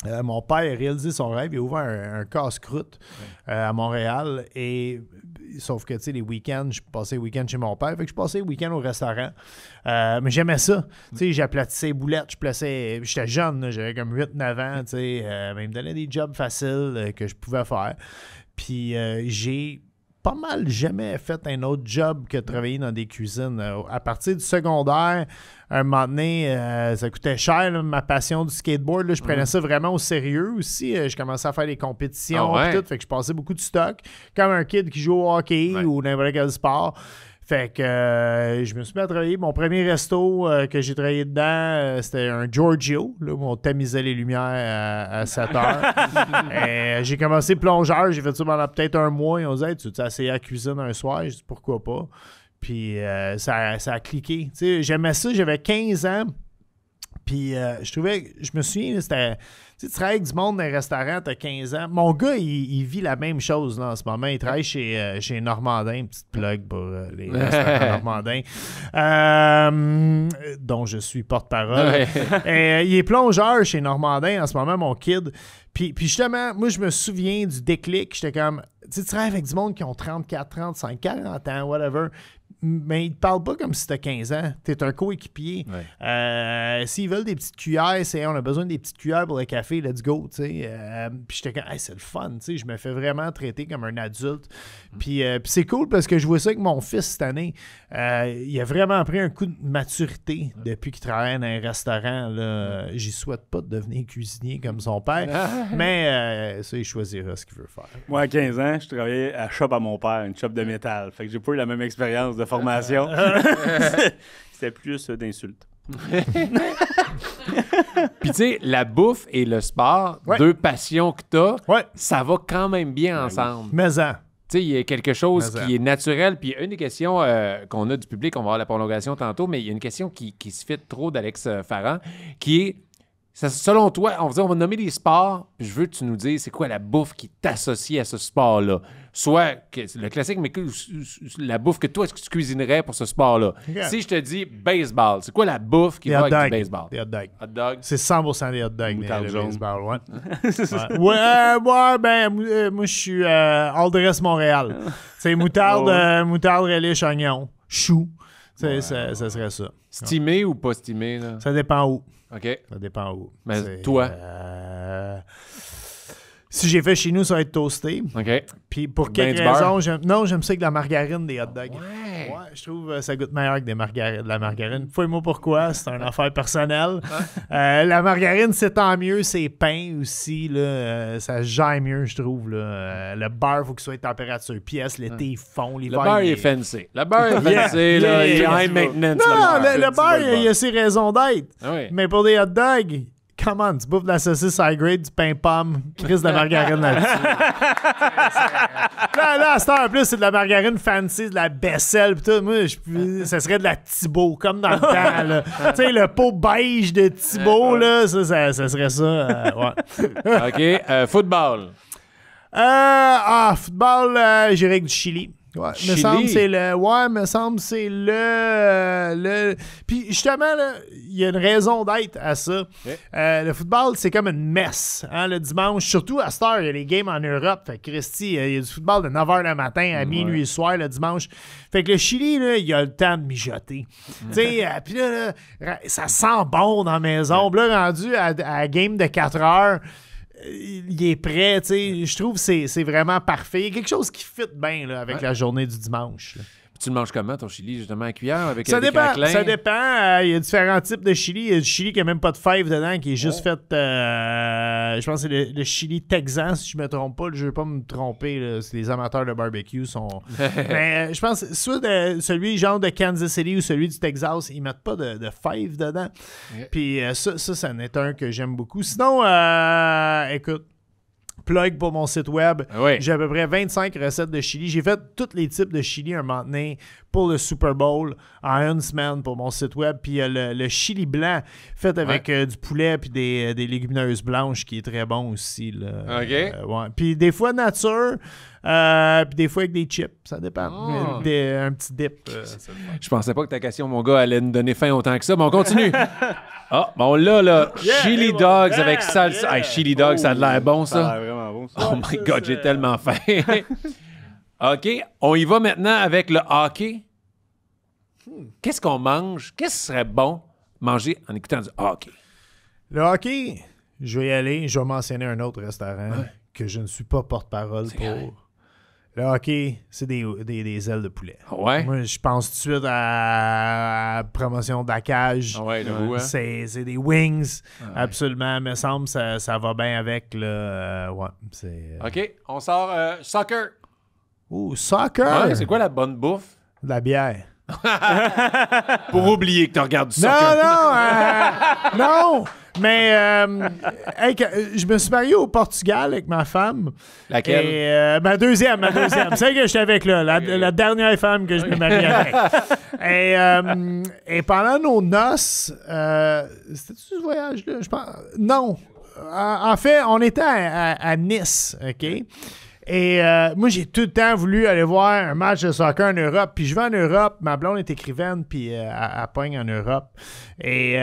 mon père a réalisé son rêve. Il a ouvert un casse-croûte à Montréal et sauf que, tu sais, les week-ends, je passais les week-ends chez mon père. Fait que je passais les week-ends au restaurant. Mais j'aimais ça. Tu sais, j'aplatissais les boulettes. J'étais jeune, là, j'avais comme 8-9 ans, tu sais. Mais il me donnait des jobs faciles que je pouvais faire. Puis j'ai pas mal jamais fait un autre job que de travailler dans des cuisines. À partir du secondaire, un moment donné, ça coûtait cher, là, ma passion du skateboard. Là, je prenais ça vraiment au sérieux aussi. Je commençais à faire des compétitions et tout. Fait que je passais beaucoup de stock. Comme un kid qui joue au hockey ou n'importe quel sport. Fait que je me suis mis à travailler. Mon premier resto que j'ai travaillé dedans, c'était un Giorgio, là, où on tamisait les lumières à 7 heures. J'ai commencé plongeur. J'ai fait ça pendant peut-être un mois. Ils ont dit hey, tu veux essayer la cuisine un soir? J'ai dit pourquoi pas. Puis ça a cliqué. T'sais, j'aimais ça. J'avais 15 ans. Puis je me souviens, c'était. Tu sais, tu travailles avec du monde dans un restaurant, t'as 15 ans. Mon gars, il vit la même chose là, en ce moment. Il travaille chez Normandin, petite plug pour les restaurants Normandin, dont je suis porte-parole. Il est plongeur chez Normandin en ce moment, mon kid. Puis justement, moi, je me souviens du déclic. J'étais comme, tu sais, tu travailles avec du monde qui ont 34, 35, 40 ans, whatever. Mais ils te parlent pas comme si t'as 15 ans. T'es un coéquipier. S'ils veulent des petites cuillères, on a besoin des petites cuillères pour le café, let's go. Puis j'étais comme, hey, c'est le fun. Je me fais vraiment traiter comme un adulte. Puis c'est cool parce que je vois ça avec mon fils cette année. Il a vraiment pris un coup de maturité depuis qu'il travaille dans un restaurant. Là. J'y souhaite pas de devenir cuisinier comme son père. Mais ça, il choisira ce qu'il veut faire. Moi, à 15 ans, je travaillais à shop à mon père, une shop de métal. Fait que j'ai pas eu la même expérience de formation. C'était plus d'insultes. Puis tu sais, la bouffe et le sport, deux passions que t'as, ça va quand même bien ensemble. Mais tu sais, il y a quelque chose qui est naturel. Puis une des questions qu'on a du public, on va avoir la prolongation tantôt, mais il y a une question qui se fit trop d'Alex Farran, qui est, selon toi, on va nommer des sports, puis je veux que tu nous dises c'est quoi la bouffe qui t'associe à ce sport-là. Soit le classique, mais la bouffe que toi, est-ce que tu cuisinerais pour ce sport-là? Okay. Si je te dis baseball, c'est quoi la bouffe qui va avec du baseball? Des hot dogs. Hot dogs? C'est 100% des hot dogs. Moutarde jaune. Baseball, moi, je suis all the rest Montréal. C'est moutarde, relish, oignon, chou. Ça serait ça. Stimé ou pas stimé? Là? Ça dépend où. OK. Ça dépend où. Mais toi? Si j'ai fait chez nous, ça va être toasté. OK. Puis pour quelle raison? J'aime ça avec de la margarine, des hot dogs. Ouais, je trouve que ça goûte meilleur que de la margarine. Fouille-moi pourquoi, c'est une affaire personnelle. La margarine, c'est tant mieux. C'est pain aussi. Là, ça gère mieux, je trouve. Là. Le beurre, il faut qu'il soit à température pièce. L'été, il fond. Le beurre, il est fancy. Le beurre est fancy. Là, il est high maintenance. Non, le beurre, il a ses raisons d'être. Mais pour des hot dogs... Come on, tu bouffes de la saucisse high grade, du pain pomme, crise de margarine là-dessus. là, à cette heure, en plus, c'est de la margarine fancy, de la Bessel, pis tout. Moi, ça serait de la Thibault, comme dans le temps, tu sais, le pot beige de Thibault, là, ça serait ça. OK. Football. Football, j'irais avec du Chili. Ouais, me semble c'est le... Puis justement, il y a une raison d'être à ça. Le football, c'est comme une messe. Hein, le dimanche, surtout à cette heure, il y a les games en Europe. Fait que Christy, il y a du football de 9h le matin à minuit le soir, le dimanche. Fait que le Chili, là, il a le temps de mijoter. Tu sais, puis là, ça sent bon dans la maison. Puis là, rendu à la game de 4 heures... il est prêt, tu sais. Je trouve que c'est vraiment parfait. Il y a quelque chose qui fit bien là, avec la journée du dimanche. Là. Tu le manges comment, ton chili, justement, à cuillère avec ça des dépend. craquelins? Ça dépend. Il y a différents types de chili. Il y a du chili qui n'a même pas de fèves dedans, qui est juste fait... je pense que c'est le chili texan, si je ne me trompe pas. Je ne veux pas me tromper. Là, les amateurs de barbecue sont... Mais je pense soit celui genre de Kansas City ou celui du Texas, ils ne mettent pas de fèves dedans. Puis ça en est un que j'aime beaucoup. Sinon, écoute, plug pour mon site web. J'ai à peu près 25 recettes de chili. J'ai fait tous les types de chili un moment donné pour le Super Bowl en une semaine pour mon site web. Puis le chili blanc fait avec du poulet puis des légumineuses blanches qui est très bon aussi. Là. Puis des fois nature, puis des fois avec des chips. Ça dépend. Un petit dip. Je pensais pas que ta question, mon gars, allait nous donner faim autant que ça, mais on continue. Bon là, chili dogs avec salsa. Chili dogs, ça a l'air bon, ça. Ça a l'air vraiment bon, ça. Oh my God, j'ai tellement faim. OK, on y va maintenant avec le hockey. Qu'est-ce qu'on mange? Qu'est-ce qui serait bon manger en écoutant du hockey? Le hockey, je vais y aller. Je vais mentionner un autre restaurant que je ne suis pas porte-parole pour. correct. Le hockey, c'est des ailes de poulet. Ouais. Moi, je pense tout de suite à la promotion de la cage. Ouais, le goût, hein? C'est des wings, absolument. Me semble que ça va bien avec. OK, on sort soccer. Ouh, soccer! Ouais, c'est quoi la bonne bouffe? De la bière. Pour oublier que tu regardes du Non, soccer. non! Mais je me suis marié au Portugal avec ma femme. Laquelle? Et, ma deuxième. Celle que j'étais avec là, la dernière femme que je me marie avec. Et pendant nos noces, c'était-tu ce voyage-là? Je pense. Non. En fait, on était à Nice, OK? Et moi, j'ai tout le temps voulu aller voir un match de soccer en Europe. Puis je vais en Europe. Ma blonde est écrivaine, puis elle pogne en Europe. Et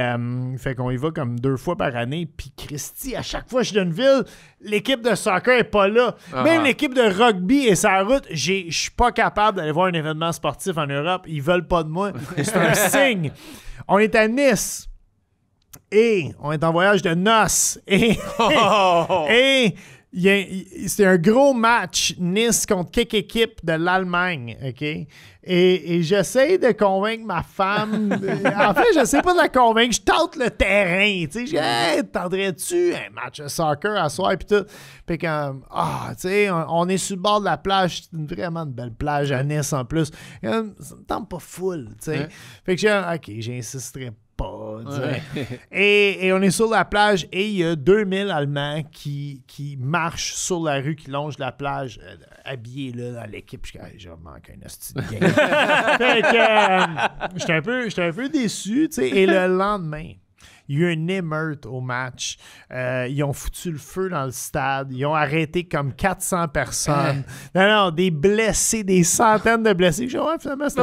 fait qu'on y va comme 2 fois par année. Puis Christy, à chaque fois que je suis dans une ville, l'équipe de soccer est pas là. Même l'équipe de rugby est sur la route. Je suis pas capable d'aller voir un événement sportif en Europe. Ils veulent pas de moi. C'est un signe. On est à Nice. Et on est en voyage de noces. Et c'était un gros match, Nice contre quelques équipes de l'Allemagne, OK? Et j'essaie de convaincre ma femme. En fait, j'essaie pas de la convaincre, je tente le terrain, tu sais. Je dis, hey, t'entendrais-tu un match de soccer à soir, puis tout. Puis comme, tu sais, on est sur le bord de la plage, c'est vraiment une belle plage à Nice en plus. Ça me tente pas full, tu sais. Fait que j'insisterai pas. Et on est sur la plage et il y a 2000 Allemands qui marchent sur la rue, qui longent la plage, habillés là, dans l'équipe. Je manque un hostie de game. Fait que j'étais un peu déçu. T'sais. Et le lendemain, il y a eu une émeute au match. Ils ont foutu le feu dans le stade. Ils ont arrêté comme 400 personnes. Non, des blessés, des centaines de blessés. Je dis, finalement, c'était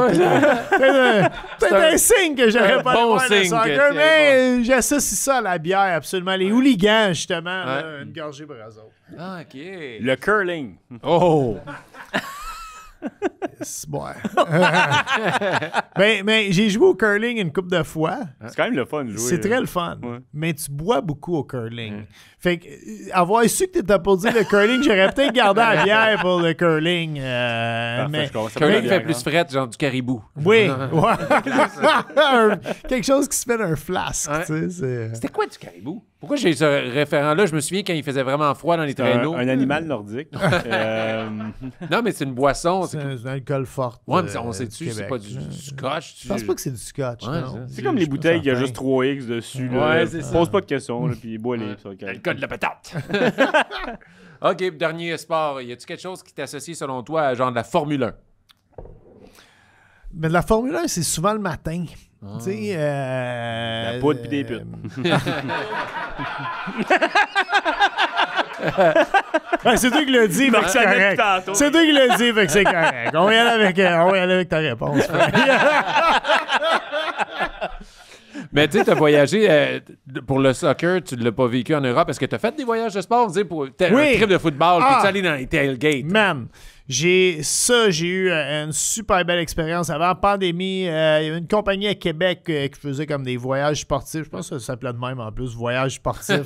peut-être un signe que j'aurais pas bon le signe soccer, que mais j'associe ça à la bière, absolument. Les hooligans, justement, là, une gorgée pour eux autres. Ah, OK. Le curling. Oh! mais j'ai joué au curling une couple de fois. C'est quand même le fun de jouer. C'est très le fun. Ouais. Mais tu bois beaucoup au curling. Fait que, avoir su que t'étais pour dire le curling, j'aurais peut-être gardé la bière pour le curling. Mais curling fait plus frais, genre du caribou. Oui. Quelque chose qui se fait dans un flasque. Tu sais, C'était quoi du caribou? Pourquoi j'ai ce référent-là? Je me souviens quand il faisait vraiment froid dans les traîneaux. Un animal nordique. Non, mais c'est une boisson. C'est un alcool fort. Ouais, mais on sait-tu, c'est pas du scotch. Je pense pas que c'est du scotch. C'est comme les bouteilles, il y a juste 3X dessus. Ouais, c'est ça. Pose pas de questions, puis bois-les. Alcool de la patate. OK, dernier sport. Y a-tu quelque chose qui t'associe, selon toi, à genre de la Formule 1? Mais de la Formule 1, c'est souvent le matin. Tu sais, la poudre pis des putes. C'est toi qui l'as dit, fait que c'est correct. C'est toi qui l'as dit, fait que c'est correct. On va y aller avec ta réponse. Mais tu sais, t'as voyagé pour le soccer, tu l'as pas vécu en Europe. Est-ce que t'as fait des voyages de sport? Pour un trip de football, puis tu allé dans les tailgates? Man, j'ai eu une super belle expérience. Avant la pandémie, il y avait une compagnie à Québec qui faisait comme des voyages sportifs. Je pense que ça s'appelait de même en plus, voyages sportifs.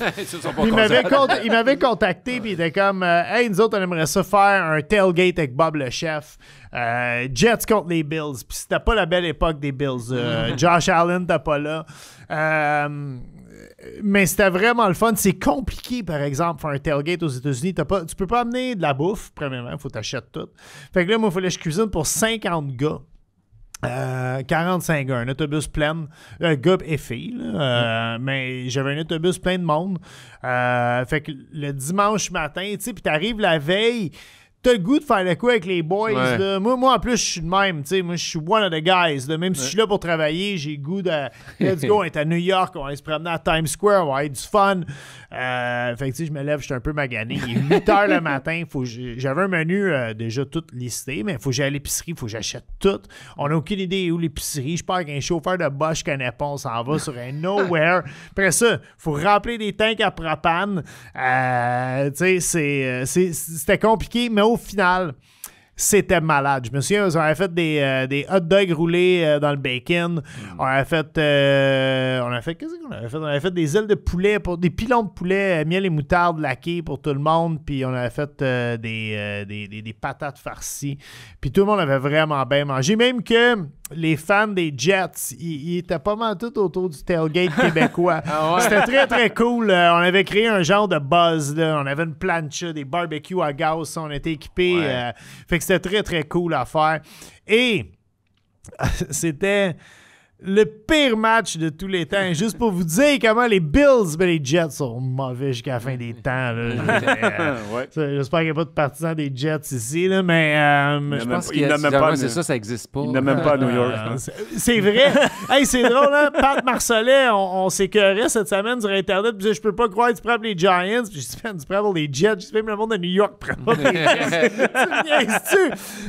Il m'avait contacté puis il était comme hey, nous autres, on aimerait ça faire un tailgate avec Bob le chef. Jets contre les Bills. Puis c'était pas la belle époque des Bills. Josh Allen n'était pas là. Mais c'était vraiment le fun. C'est compliqué, par exemple, faire un tailgate aux États-Unis. Tu peux pas amener de la bouffe, premièrement. Il faut t'acheter tout. Fait que là, moi, il fallait que je cuisine pour 50 gars. 45 gars, un autobus plein, gars et filles, mais j'avais un autobus plein de monde. Fait que le dimanche matin, tu sais, puis t'arrives la veille, t'as le goût de faire le coup avec les boys. Là. Moi, en plus, je suis de même. Tu sais, moi, je suis one of the guys. Là. Même si je suis là pour travailler, j'ai le goût de let's go, on est à New York, on va aller se promener à Times Square, on va avoir du fun. Fait que tu sais, je me lève, je suis un peu magané. Il est 8 heures le matin. J'avais un menu déjà tout listé, mais il faut que j'aille à l'épicerie, il faut que j'achète tout. On n'a aucune idée où l'épicerie. Je pars avec un chauffeur de Bosch, je connais pas, on s'en va sur un nowhere. Après ça, il faut remplir des tanks à propane. Tu sais, c'était compliqué, mais au final, C'était malade. Je me souviens, on avait fait des hot dogs roulés dans le bacon. On avait fait... qu'est-ce qu'on avait fait? On avait fait des ailes de poulet, des pilons de poulet, miel et moutarde laqués pour tout le monde. Puis on avait fait des patates farcies. Puis tout le monde avait vraiment bien mangé. Même que les fans des Jets, ils étaient pas mal tout autour du tailgate québécois. C'était très, très cool. On avait créé un genre de buzz. Là. On avait une plancha, des barbecues à gaz. On était équipés. Fait que c'était très, très cool à faire. Et c'était le pire match de tous les temps. Juste pour vous dire comment les Bills, les Jets sont mauvais jusqu'à la fin des temps. J'espère qu'il n'y a pas de partisans des Jets ici, là, mais je pense qu'il même pas. C'est ça n'existe pas. Il n'a même pas à New York. C'est vrai. Hey, c'est drôle, hein? Pat Marcelet, on s'écœurait cette semaine sur Internet. Puis je peux pas croire que tu prends les Giants. Puis je dis, tu prends les Jets. Je dis, même le monde de New York prend pas les Jets.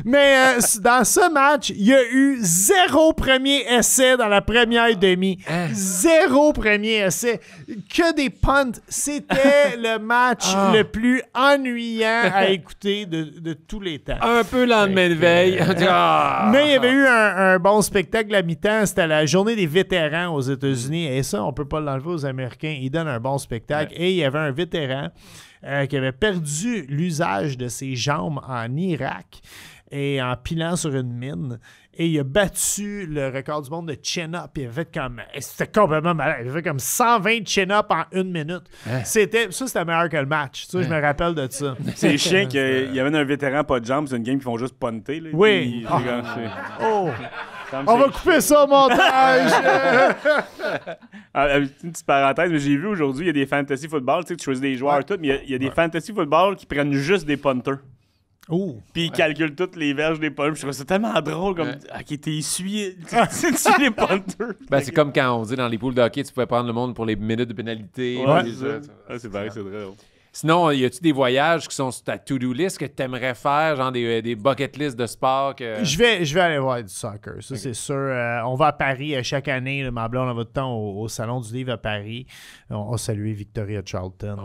Mais dans ce match, il y a eu 0 premier essai dans la première demi. 0 premier essai. Que des punts. C'était le match le plus ennuyant à écouter de tous les temps. Un peu lendemain de veille. Mais il y avait eu un bon spectacle à mi-temps. C'était la journée des vétérans aux États-Unis. Et ça, on peut pas l'enlever aux Américains. Ils donnent un bon spectacle. Et il y avait un vétéran qui avait perdu l'usage de ses jambes en Irak et en pilant sur une mine. Et il a battu le record du monde de chin-up. Il avait fait comme... C'était complètement malade. Il avait fait comme 120 chin-up en 1 minute. C'était meilleur que le match. Ça, je me rappelle de ça. C'est chiant qu'il y avait un vétéran pas de jambes. C'est une game qui font juste punter. Là, oui. On va couper ça au montage! Une petite parenthèse, mais j'ai vu aujourd'hui, il y a des fantasy football. Tu sais, tu choisis des joueurs et tout, mais il y a des fantasy football qui prennent juste des punters. Puis ils calculent toutes les verges des punters. Je trouve ça tellement drôle comme t'es essuyé les punters. C'est comme quand on dit dans les poules de hockey, tu pouvais prendre le monde pour les minutes de pénalité. C'est pareil, c'est drôle. Sinon, y a-tu des voyages qui sont sur ta to-do list que tu aimerais faire, genre des bucket lists de sport? Je vais aller voir du soccer, ça c'est sûr. On va à Paris chaque année, ma blonde, on va tout le temps au Salon du Livre à Paris. On va saluer Victoria Charlton.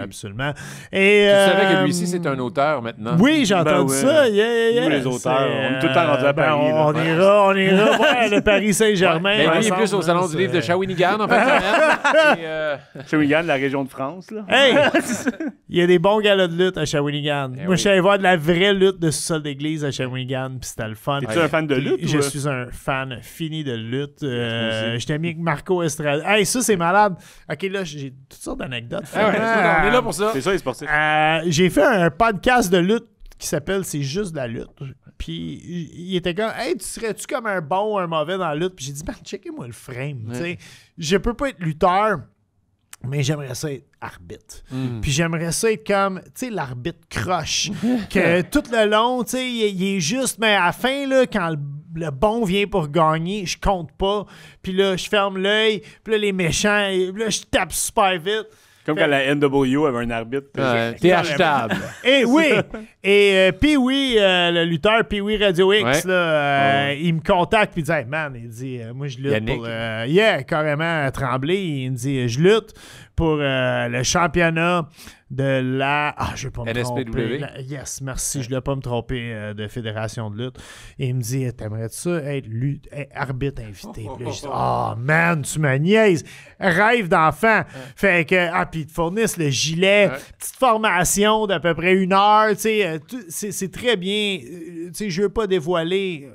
Absolument. Et, tu savais que lui aussi, c'est un auteur maintenant? Oui, j'ai entendu ça. Nous, les auteurs, on est tout le temps rendus à Paris. On ira voir le Paris Saint-Germain. Lui, il est plus au Salon du Livre de Shawinigan, en fait. Shawinigan, la région de France. Là. Hey! Il y a des bons galas de lutte à Shawinigan. Moi, je suis allé voir de la vraie lutte de sous-sol d'église à Shawinigan, puis c'était le fun. Es-tu un fan de lutte? Je suis un fan fini de lutte. J'étais mis avec Marco Estrada. Hey, ça, c'est malade. OK, là, j'ai toutes sortes d'anecdotes. On est là pour ça. C'est ça, les sportifs. J'ai fait un podcast de lutte qui s'appelle C'est juste de la lutte. Puis il était comme, hey, tu serais-tu comme un bon ou un mauvais dans la lutte? Puis j'ai dit, checkez-moi le frame. Je peux pas être lutteur, mais j'aimerais ça être arbitre. Puis j'aimerais ça être comme, tu sais, l'arbitre croche. Que tout le long, tu sais, il est juste, mais à la fin, là, quand le bon vient pour gagner, je compte pas. Puis là, je ferme l'œil. Puis là, les méchants, là, je tape super vite. Comme quand la NWO avait un arbitre. T'es achetable. Et oui. Et Pee-Wee, le lutteur Pee-Wee Radio X, là, il me contacte puis il dit, hey, man, il dit, moi je lutte Yannick. pour carrément Tremblay. Il me dit, je lutte pour le championnat de la... je vais pas me NSPW. tromper. Yes, merci, je ne dois pas me tromper de fédération de lutte. Et il me dit, t'aimerais-tu ça être arbitre invité? Puis là, je dis, man, tu me niaises. Rêve d'enfant. Fait que, puis ils te fournissent le gilet, petite formation d'à peu près 1 heure, tu sais, c'est très bien. Tu sais, je veux pas dévoiler...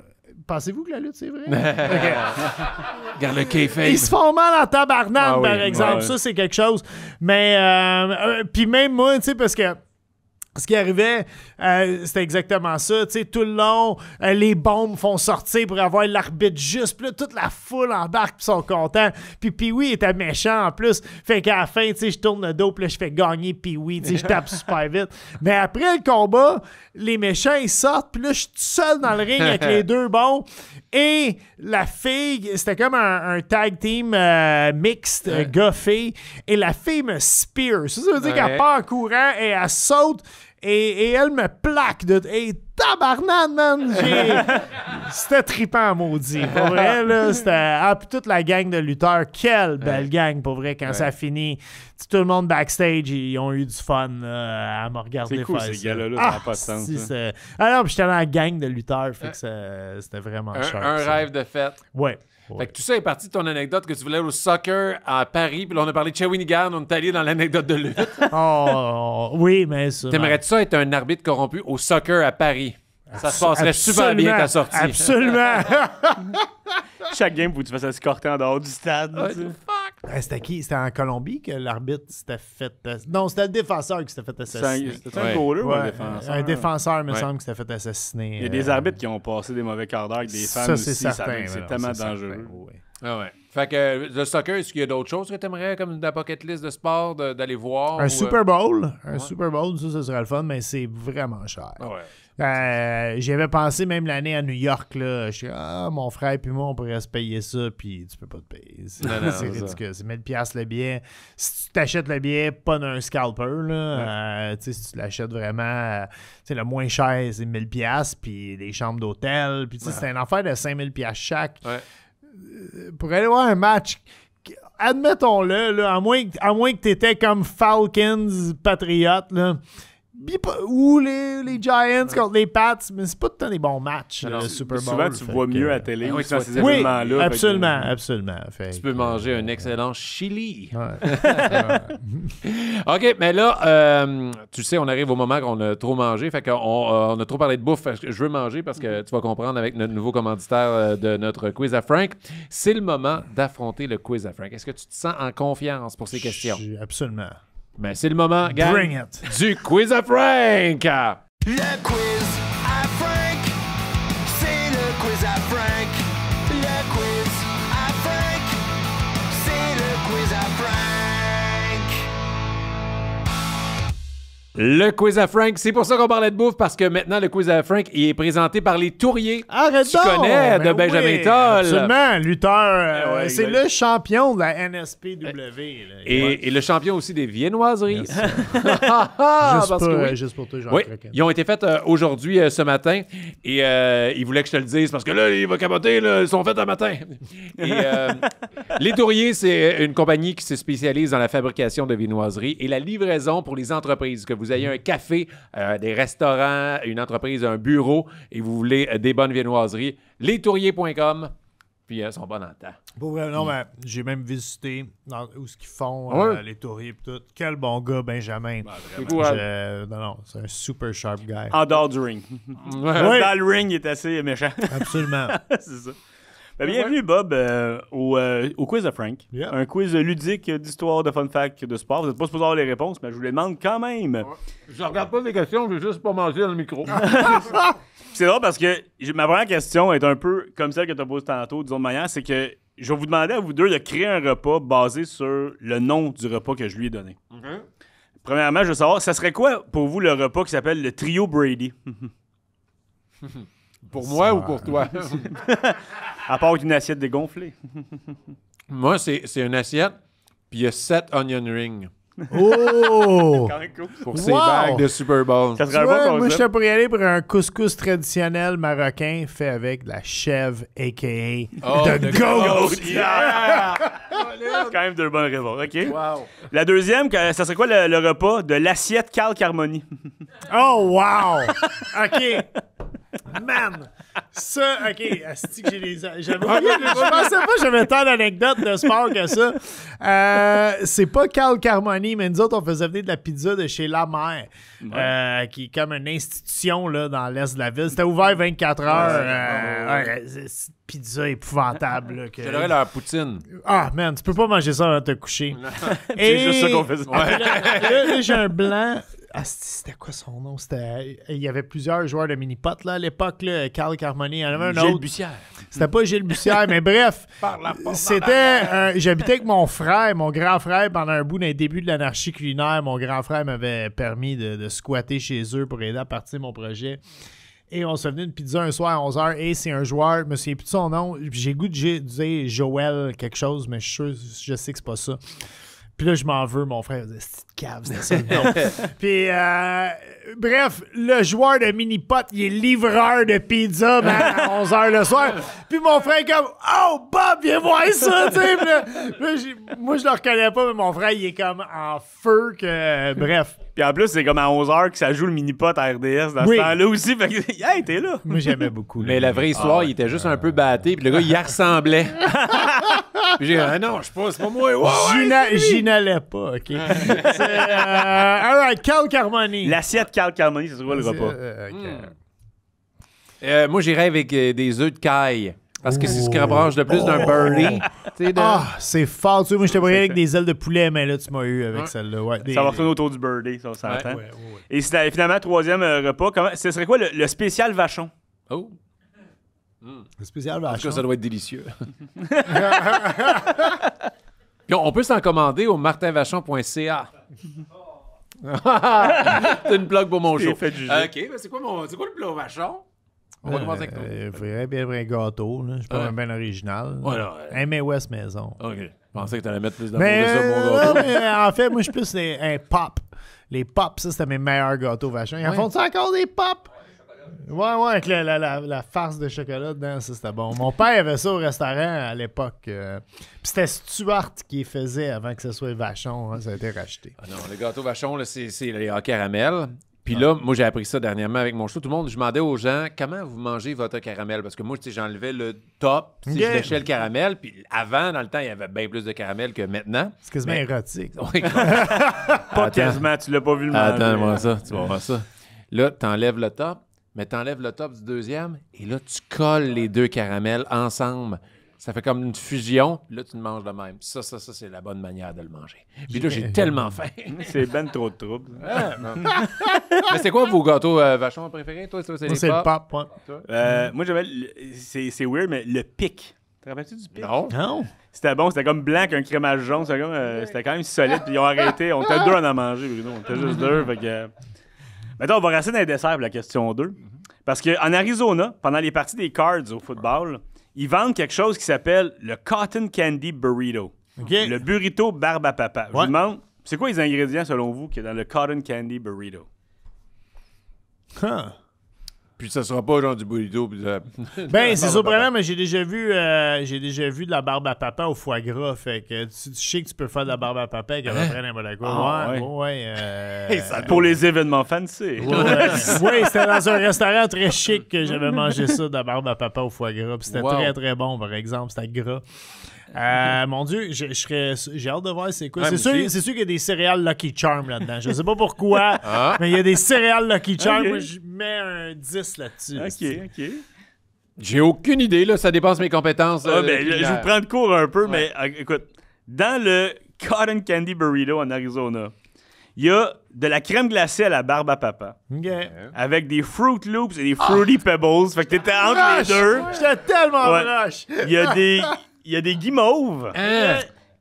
Pensez-vous que la lutte, c'est vrai? Regarde le kayfabe. Ils se font mal en tabarnak, par exemple. Ouais. Ça, c'est quelque chose. Mais, puis même moi, tu sais, parce que ce qui arrivait, c'était exactement ça. Tu sais, tout le long, les bombes font sortir pour avoir l'arbitre juste. Puis là, toute la foule embarque puis sont contents. Puis Pee-Wee était méchant en plus. Fait qu'à la fin, tu sais, je tourne le dos puis là, je fais gagner Pee-Wee. Tu sais, je tape super vite. Mais après le combat, les méchants, ils sortent. Puis là, je suis tout seul dans le ring avec les deux bons. Et la fille, c'était comme un tag team mixte, gars-fille. Et la fille me spear. Ça veut dire qu'elle part en courant et elle saute. Et elle me plaque de « Hey, tabarnane, man! C'était trippant, maudit. Pour vrai, là, c'était... Ah, puis toute la gang de lutteurs, quelle belle gang, pour vrai, quand ça a fini. Tout le monde backstage, ils ont eu du fun là, à me regarder C'est cool, faire ces ça. gars-là, ça n'a pas de sens. c'est... Ah non, puis j'étais dans la gang de lutteurs, fait que c'était vraiment sharp. Un ça. rêve de fête. Ouais. Fait que tout ça est parti de ton anecdote que tu voulais au soccer à Paris, puis là, on a parlé de Shawinigan, on est allé dans l'anecdote de lutte. Oh, oui, mais ça... T'aimerais-tu ça être un arbitre corrompu au soccer à Paris? Ça se passerait super bien ta sortie. Absolument. Chaque game, faut que tu fasses escorter en dehors du stade. tu sais. C'était qui? C'était en Colombie que l'arbitre s'était fait... Non, c'était le défenseur qui s'était fait assassiner. C'était un goaler ou un défenseur? Un défenseur, me Ouais. semble, qui s'était fait assassiner. Il y a des arbitres qui ont passé des mauvais quarts d'heure avec des fans ça, aussi. c'est certain. C'est non, tellement c'est dangereux. certain, oui. Ah ouais. Fait que le soccer, est-ce qu'il y a d'autres choses que tu aimerais, comme de la bucket list de sport, d'aller voir? Un ou, Super Bowl. Un Super Bowl, ça serait le fun, mais c'est vraiment cher. Ah ouais. J'y avais pensé même l'année à New York. Là. Je dis, mon frère puis moi, on pourrait se payer ça, puis tu peux pas te payer. C'est Non, non, c'est ça. ridicule. C'est 1000$ le billet. Si tu t'achètes le billet, pas d'un scalper, là, si tu l'achètes vraiment, le moins cher, c'est 1000$, puis des chambres d'hôtel. Puis c'est une affaire de 5000$ chaque. Ouais. Pour aller voir un match, admettons-le, là, à moins que tu étais comme Falcons, Patriots, là, ou les Giants contre les Pats, mais c'est pas tout le temps des bons matchs, le Super Bowl. Souvent, tu fait vois que- mieux à la télé oui, que dans ces Oui, événements-là. absolument, absolument. Fait Tu peux que, manger un excellent chili. ouais. OK, mais là, tu sais, on arrive au moment qu'on a trop mangé. Fait qu'on on a trop parlé de bouffe. Fait que je veux manger parce que tu vas comprendre avec notre nouveau commanditaire de notre quiz à Frank. C'est le moment d'affronter le quiz à Frank. Est-ce que tu te sens en confiance pour ces questions? Absolument. Ben, c'est le moment, gang, Bring it. du quiz à Frank! Le quiz à Frank, c'est le quiz à Frank. Le quiz à Frank, c'est le quiz à Frank. Le quiz à Frank, c'est pour ça qu'on parlait de bouffe, parce que maintenant, le quiz à Frank, il est présenté par les Touriers. Arrête Tu donc! connais de Ben Benjamin oui, Toll. Absolument, lutteur. Ouais, c'est exact. le champion de la NSPW. là. Et le champion aussi des viennoiseries. Yes. Parce que oui. Juste pour toi, Jean Oui, Croquette. ils ont été faits aujourd'hui, ce matin, et ils voulaient que je te le dise, parce que là, il va capoter, là, ils sont faits un matin. Et les Touriers, c'est une compagnie qui se spécialise dans la fabrication de viennoiseries et la livraison pour les entreprises. Que vous ayez un café, des restaurants, une entreprise, un bureau, et vous voulez des bonnes viennoiseries, lestouriers.com, puis ils sont bonnes en temps. Pour vrai, non, mais j'ai même visité où ce qu'ils font, Ouais. les Touriers et tout. Quel bon gars, Benjamin. Non, c'est un super sharp guy. En dehors du ring. Ouais. Dans le ring, il est assez méchant. Absolument. C'est ça. Ben, bienvenue, Bob, au quiz de Frank. Yeah. Un quiz ludique d'histoire, de fun fact, de sport. Vous n'êtes pas supposé avoir les réponses, mais je vous les demande quand même. Je regarde pas les questions, je veux juste pas manger dans le micro. C'est drôle parce que ma première question est un peu comme celle que tu as posée tantôt, d'une autre manière. C'est que je vais vous demander à vous deux de créer un repas basé sur le nom du repas que je lui ai donné. Premièrement, je veux savoir, ça serait quoi pour vous le repas qui s'appelle le Trio Brady? Pour moi ou pour toi? À part une assiette dégonflée. Moi, c'est une assiette, puis il y a 7 onion rings Oh! Quand même cool. pour ces Wow! bagues de Super Bowl. Ça Tu serait un vois, bon moi, concept. j'étais pour y aller pour un couscous traditionnel marocain fait avec de la chèvre, a.k.a. de the goat. Yeah! C'est quand même deux bonnes réponses. OK. Wow. La deuxième, ça serait quoi le repas de l'assiette Carl Carmoni? Oh, wow! OK. Man! Ça, OK. Asti que j'ai des... Je pensais pas que j'avais tant d'anecdotes de sport que ça. C'est pas Carl Carmoni, mais nous autres, on faisait venir de la pizza de chez La Mère, qui est comme une institution là, dans l'est de la ville. C'était ouvert 24 heures. C'est une pizza épouvantable. Là, que... J'adorais leur poutine. Ah, man, tu peux pas manger ça avant de te coucher. C'est juste ça qu'on faisait. Là, j'ai un blanc. Ah, c'était quoi son nom? Il y avait plusieurs joueurs de mini-pot là, à l'époque. Là. Carl Carmoni, il y en avait un Gilles autre. Bussière. C'était pas Gilles Bussière, mais bref. C'était. J'habitais avec mon frère, mon grand frère, pendant un bout dans les débuts de l'anarchie culinaire. Mon grand frère m'avait permis de squatter chez eux pour aider à partir mon projet. Et on se fait venir une pizza un soir à 11h. Et c'est un joueur, je me souviens plus de son nom. J'ai goût de dire Joël quelque chose, mais je sais que c'est pas ça. Puis là, je m'en veux, mon frère. Il dit, cave, c'était ça le nom. Puis, bref, le joueur de mini-pot, il est livreur de pizza à 11h le soir. Puis mon frère est comme « Oh, Bob, viens voir ça! » tu sais. Moi, je le reconnais pas, mais mon frère, il est comme en feu que... bref. Puis en plus, c'est comme à 11h que ça joue le mini-pot à RDS dans ce temps-là aussi. Fait que, hey, t'es là! Moi, j'aimais beaucoup. Mais la vraie histoire, il était juste un peu batté, puis le gars, il y ressemblait. Puis j'ai dit, ah non, c'est pas moi. J'y n'allais pas, OK? All right, Cal Carmoni. L'assiette Cal Carmoni, c'est quoi le repas? Moi, j'irais avec des œufs de caille. Parce que c'est ce qui rapproche de plus d'un burley. C'est fort. Tu sais, moi, je t'ai pris avec des ailes de poulet, mais là, tu m'as eu avec celle-là. Ouais, ça va retourner autour du birdie, ça, on s'entend. Ouais. Et finalement, troisième repas, ce serait quoi le spécial vachon? Oh. Le spécial En tout vachon. cas, ça doit être délicieux. Puis on peut s'en commander au martinvachon.ca. C'est une plug pour mon show. Fait juger. OK, ben c'est quoi le plat au vachon? On va commencer avec toi. Faudrait bien un gâteau. Là. Je suis pas bien original. Voilà. Un May West maison. OK. Je pensais que tu allais mettre plus d'amour Mais, de ça, mon gâteau. mais en fait, moi, je suis plus un pop. Les pops, ça, c'était mes meilleurs gâteaux vachons. Ils en font ça encore des pops? Ouais, avec la farce de chocolat dedans, ça, c'était bon. Mon père avait ça au restaurant à l'époque. Puis c'était Stuart qui les faisait avant que ce soit vachon. Hein, ça a été racheté. Ah non, le gâteau vachon, là, c'est les hauts caramel. Puis là, moi, j'ai appris ça dernièrement avec mon show. Tout le monde, je demandais aux gens comment vous mangez votre caramel. Parce que moi, tu sais, j'enlevais le top, je léchais le caramel. Puis avant, dans le temps, il y avait bien plus de caramel que maintenant. C'est quasiment érotique. Oui, Pas quasiment, tu l'as pas vu le manger. attends, moi ça, tu vas voir ça. Là, t'enlèves le top, mais t'enlèves le top du deuxième. Et là, tu colles les deux caramels ensemble. Ça fait comme une fusion. Là, tu le manges de même. Ça, c'est la bonne manière de le manger. Puis là, j'ai tellement faim. C'est ben trop de trouble. Mais c'est quoi vos gâteaux vachons préférés? Toi, c'est Moi, les c'est le pop? pop. Ouais. Moi, j'avais... C'est weird, mais le pic. Te rappelles-tu du pic? Non. Non? C'était bon, c'était comme blanc avec un crémage jaune. C'était quand même solide. Puis ils ont arrêté. On était deux à en manger, Bruno. On était juste deux. Fait que... Maintenant, on va rester dans les desserts pour la question 2. Parce qu'en Arizona, pendant les parties des Cards au football, ils vendent quelque chose qui s'appelle le Cotton Candy Burrito. OK. Le burrito barbe à papa. Je Ouais. vous demande, c'est quoi les ingrédients, selon vous, qu'il y a dans le Cotton Candy Burrito? Puis ça sera pas genre du burrito. Puis Ben, c'est surprenant, mais j'ai déjà vu de la barbe à papa au foie gras. Fait que tu sais que tu peux faire de la barbe à papa avec à peu près n'importe quoi. Ah, Ouais. Pour les événements fancy. Oui, c'était dans un restaurant très chic que j'avais mangé ça, de la barbe à papa au foie gras. Puis c'était Wow. très, très bon, par exemple. C'était gras. Mon Dieu, j'ai hâte de voir c'est quoi. Ouais, C'est moi aussi. sûr qu'il y a des céréales Lucky Charm là-dedans. Je sais pas pourquoi, mais il y a des céréales Lucky Charm. Ok. Moi, je mets un 10 là-dessus. OK. J'ai aucune idée, là. Ça dépasse mes compétences. Je vous prends de cours un peu, mais écoute, dans le Cotton Candy Burrito en Arizona, il y a de la crème glacée à la barbe à papa, OK. avec des Fruit Loops et des Fruity Pebbles. Fait que t'étais entre les deux. J'étais tellement Ouais. proche. Il y a des guimauves.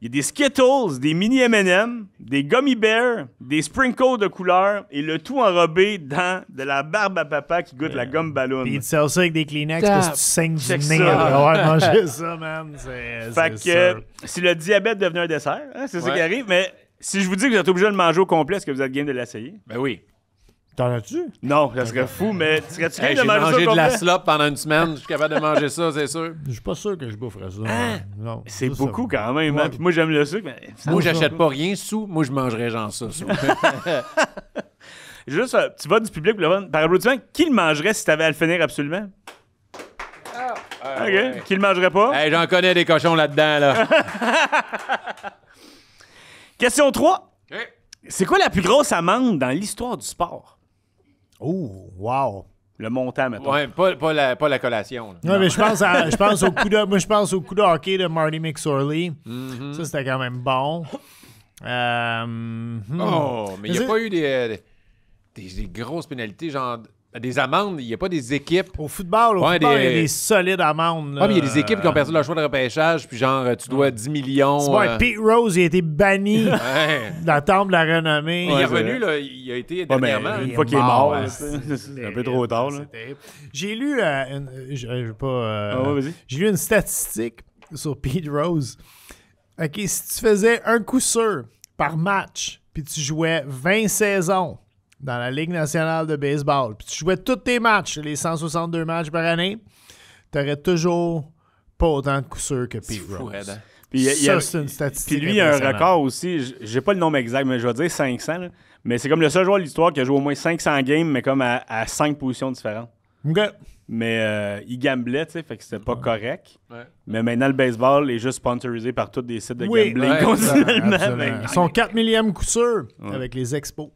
Il y a des Skittles, des mini M&M, des Gummy Bears, des sprinkles de couleur et le tout enrobé dans de la barbe à papa qui goûte la gomme ballon. Puis il te sert ça avec des Kleenex parce que tu saignes du Check nez ça. après avoir mangé ça, man. Fait que si le diabète devenait un dessert, hein, c'est ça Ouais. qui arrive, mais si je vous dis que vous êtes obligé de le manger au complet, est-ce que vous êtes game de l'essayer? Ben oui. T'en as-tu? Non, ça serait fou, mais serais-tu game Hey, de j'ai manger ça mangé au de la complet? slop pendant une semaine. Je suis capable de manger ça, c'est sûr. Je suis pas sûr que je boufferais ça. Non, C'est ça, beaucoup ça- quand même, hein? Ouais. Puis moi j'aime le sucre, mais... Moi, j'achète pas rien sous. Moi, je mangerais genre ça. sous. Juste, tu vas du public, par applaudissement, qui le mangerait si t'avais à le finir absolument? OK. Qui le mangerait pas? Hey, j'en connais des cochons là-dedans, là. Question 3. OK. C'est quoi la plus grosse amende dans l'histoire du sport? Oh, wow. Le montant, mettons. Ouais, pas la collation. là. Ouais, mais je pense au coup de, moi, je pense au coup de hockey de Marty McSorley. Ça, c'était quand même bon. Oh, mais il n'y a C'est- pas eu des grosses pénalités, genre des amendes. Il n'y a pas des équipes. Au football, il y a des solides amendes. Ah, mais il y a des équipes qui ont perdu leur choix de repêchage, puis genre, tu dois 10 millions. C'est vrai, Pete Rose, il a été banni de Ouais. la temple de la renommée. Il est c'est revenu, vrai. là, il a été Ouais, mais dernièrement. une fois qu'il est mort, là, c'est c'est un peu trop tard. Là. C'est terrible. J'ai lu je vais pas, Ah ouais, vas-y. j'ai lu une statistique sur Pete Rose. OK, si tu faisais un coup sûr par match, puis puis tu jouais 20 saisons dans la Ligue nationale de baseball, puis tu jouais tous tes matchs, les 162 matchs par année, t'aurais toujours pas autant de coups sûrs que Pete Rose. Puis Ça, c'est une statistique. Puis lui, il y a un impressionnante. record aussi. J'ai pas le nombre exact, mais je vais dire 500. Là. Mais c'est comme le seul joueur de l'histoire qui a joué au moins 500 games, mais comme à 5 positions différentes. OK. Mais il gamblait, tu sais, fait que c'était pas correct. Ouais. Mais maintenant, le baseball est juste sponsorisé par tous des sites de Oui, gambling ouais, continuellement. Absolument. Son 4 millième coup sûr avec les expos.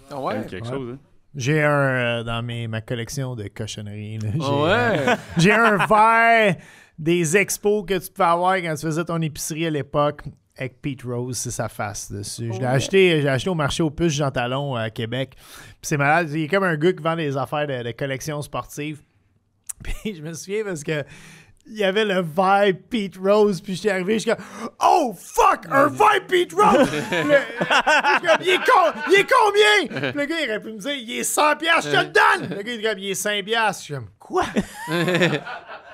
Ah ouais? Quelque chose, hein. J'ai un dans ma collection de cochonneries. Là. Ouais. J'ai un verre des expos que tu pouvais avoir quand tu faisais ton épicerie à l'époque avec Pete Rose, c'est sa face dessus. Je l'ai acheté au marché aux puces Jean Talon à Québec. Puis c'est malade. Il est comme un gars qui vend des affaires de collection sportive. Puis je me souviens parce que il y avait le vibe Pete Rose, puis j'étais arrivé, je suis comme « Oh, fuck! Un vibe Pete Rose! » Il est combien? Puis le gars, il aurait pu me dire « Il est 100$, je te le donne! » Le gars, il est comme « Il est 5$. » Je suis comme « Quoi? »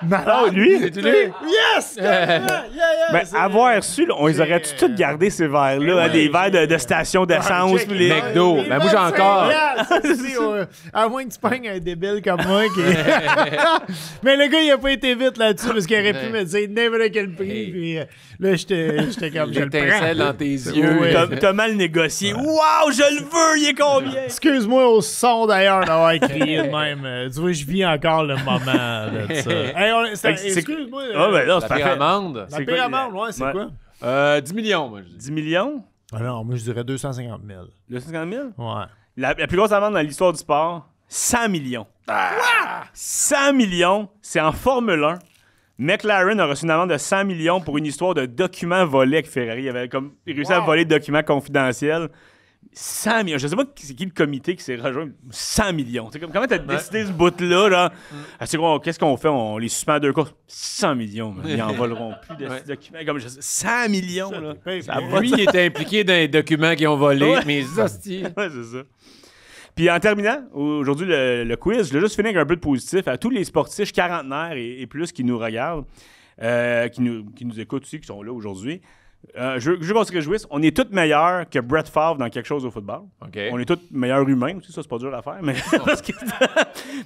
Oh, lui? C'est lui? Yes! Yeah! Ben, C'est- avoir su, là, on les aurait-tu tous gardé ces verres-là, hein, des verres de station d'essence. check, puis les... McDo. Ben, moi, j'ai encore. À moins que tu pognes un débile comme moi. Mais le gars, il a pas été vite là-dessus parce qu'il aurait pu me dire n'importe quel prix. Hey. Puis là, j'étais comme je le L'étincelle prends. dans tes yeux. Ouais. T'as mal négocié. Wow, je le veux, il est combien? Excuse-moi au son d'ailleurs d'avoir crié de même. Tu vois, je vis encore le moment de ça. Hey, excuse-moi. Ah, ben là, La c'est pire parfait. amende. la c'est pire quoi, amende, ouais, c'est ouais. quoi? 10 millions, moi, je dis. 10 millions? Alors, moi, je dirais 250 000. 250 000? Ouais. La plus grosse amende dans l'histoire du sport, 100 millions. Quoi? 100 millions, c'est en Formule 1. McLaren a reçu une amende de 100 millions pour une histoire de documents volés avec Ferrari. Il avait comme réussi à voler des documents confidentiels. 100 millions. Je sais pas c'est qui le comité qui s'est rejoint. 100 millions. C'est comme, comment t'as décidé ce bout-là? Là? Ah, c'est quoi, qu'est-ce qu'on fait? On les suspend à 2 courses. 100 millions. Mais ils en voleront plus de ces documents. Comme, 100 millions. Là. Ça a pas de Lui, il était impliqué dans les documents qui ont volé, Ouais. mais hosties. Ouais, c'est ça. Puis en terminant, aujourd'hui, le quiz, je vais juste finir avec un peu de positif à tous les sportifs quarantenaires et plus qui nous regardent, qui nous écoutent aussi, qui sont là aujourd'hui. Je veux qu'on se réjouisse. On est tous meilleurs que Brett Favre dans quelque chose au football. OK. On est tous meilleurs humains aussi, ça, c'est pas dur à faire. Mais,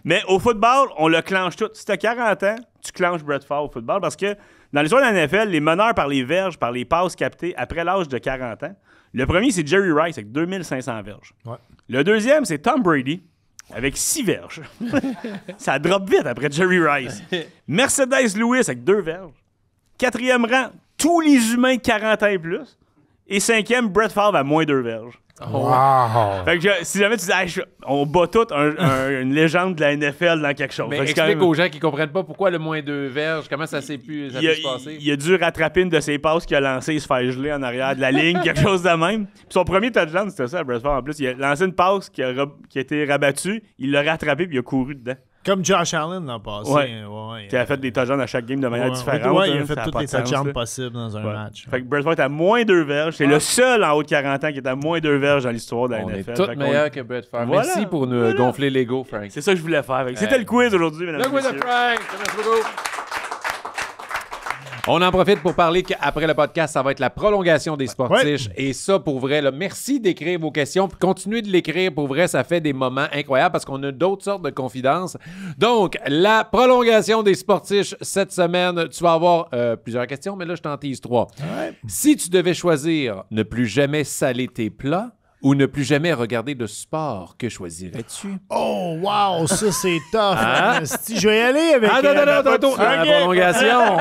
mais au football, on le clenche tout. Si t'as 40 ans, tu clenches Brett Favre au football parce que dans l'histoire de la NFL, les meneurs par les verges, par les passes captées après l'âge de 40 ans, le premier, c'est Jerry Rice avec 2500 verges. Ouais. Le deuxième, c'est Tom Brady avec 6 verges. Ça drop vite après Jerry Rice. Mercedes Lewis avec 2 verges. Quatrième rang, tous les humains de 40 ans et plus. Et cinquième, Brett Favre à moins 2 verges. Wow! Fait que si jamais tu dis, hey, on bat tout une légende de la NFL dans quelque chose. Mais Fait que c'est explique quand même- aux gens qui comprennent pas pourquoi le moins 2 verges, comment ça s'est pu se passer. il a dû rattraper une de ses passes qu'il a lancé et se faire geler en arrière de la ligne, quelque chose de même. Puis son premier touchdown, c'était ça à Brett Favre. En plus, il a lancé une passe qui a été rabattue, il l'a rattrapé puis il a couru dedans. Comme Josh Allen l'an passé. Ouais. Ouais. Il a fait des touchdowns à chaque game de manière différente. Ouais, il hein, a fait ça a toutes pas les de sens, touchdowns là. possibles dans un Ouais. match. Fait que Brett Favre est à moins 2 verges. C'est le seul en haut de 40 ans qui est à moins 2 verges dans l'histoire de la On NFL. est tous Fait qu'on- meilleurs que Brett Favre. Voilà. Merci pour nous gonfler l'ego, Frank. C'est ça que je voulais faire. Fait que c'était le quiz aujourd'hui, mesdames Le et quiz de messieurs. Frank. Merci beaucoup. On en profite pour parler qu'après le podcast, ça va être la prolongation des sportifs. Et ça, pour vrai, là, merci d'écrire vos questions. Puis continuez de l'écrire. Pour vrai, ça fait des moments incroyables parce qu'on a d'autres sortes de confidences. Donc, la prolongation des sportifs cette semaine, tu vas avoir plusieurs questions, mais là, je t'en tease 3. Si tu devais choisir ne plus jamais saler tes plats ou ne plus jamais regarder de sport, que choisirais-tu? Oh, wow, ça c'est tough. Hein? Si je vais y aller avec. Tantôt, la prolongation.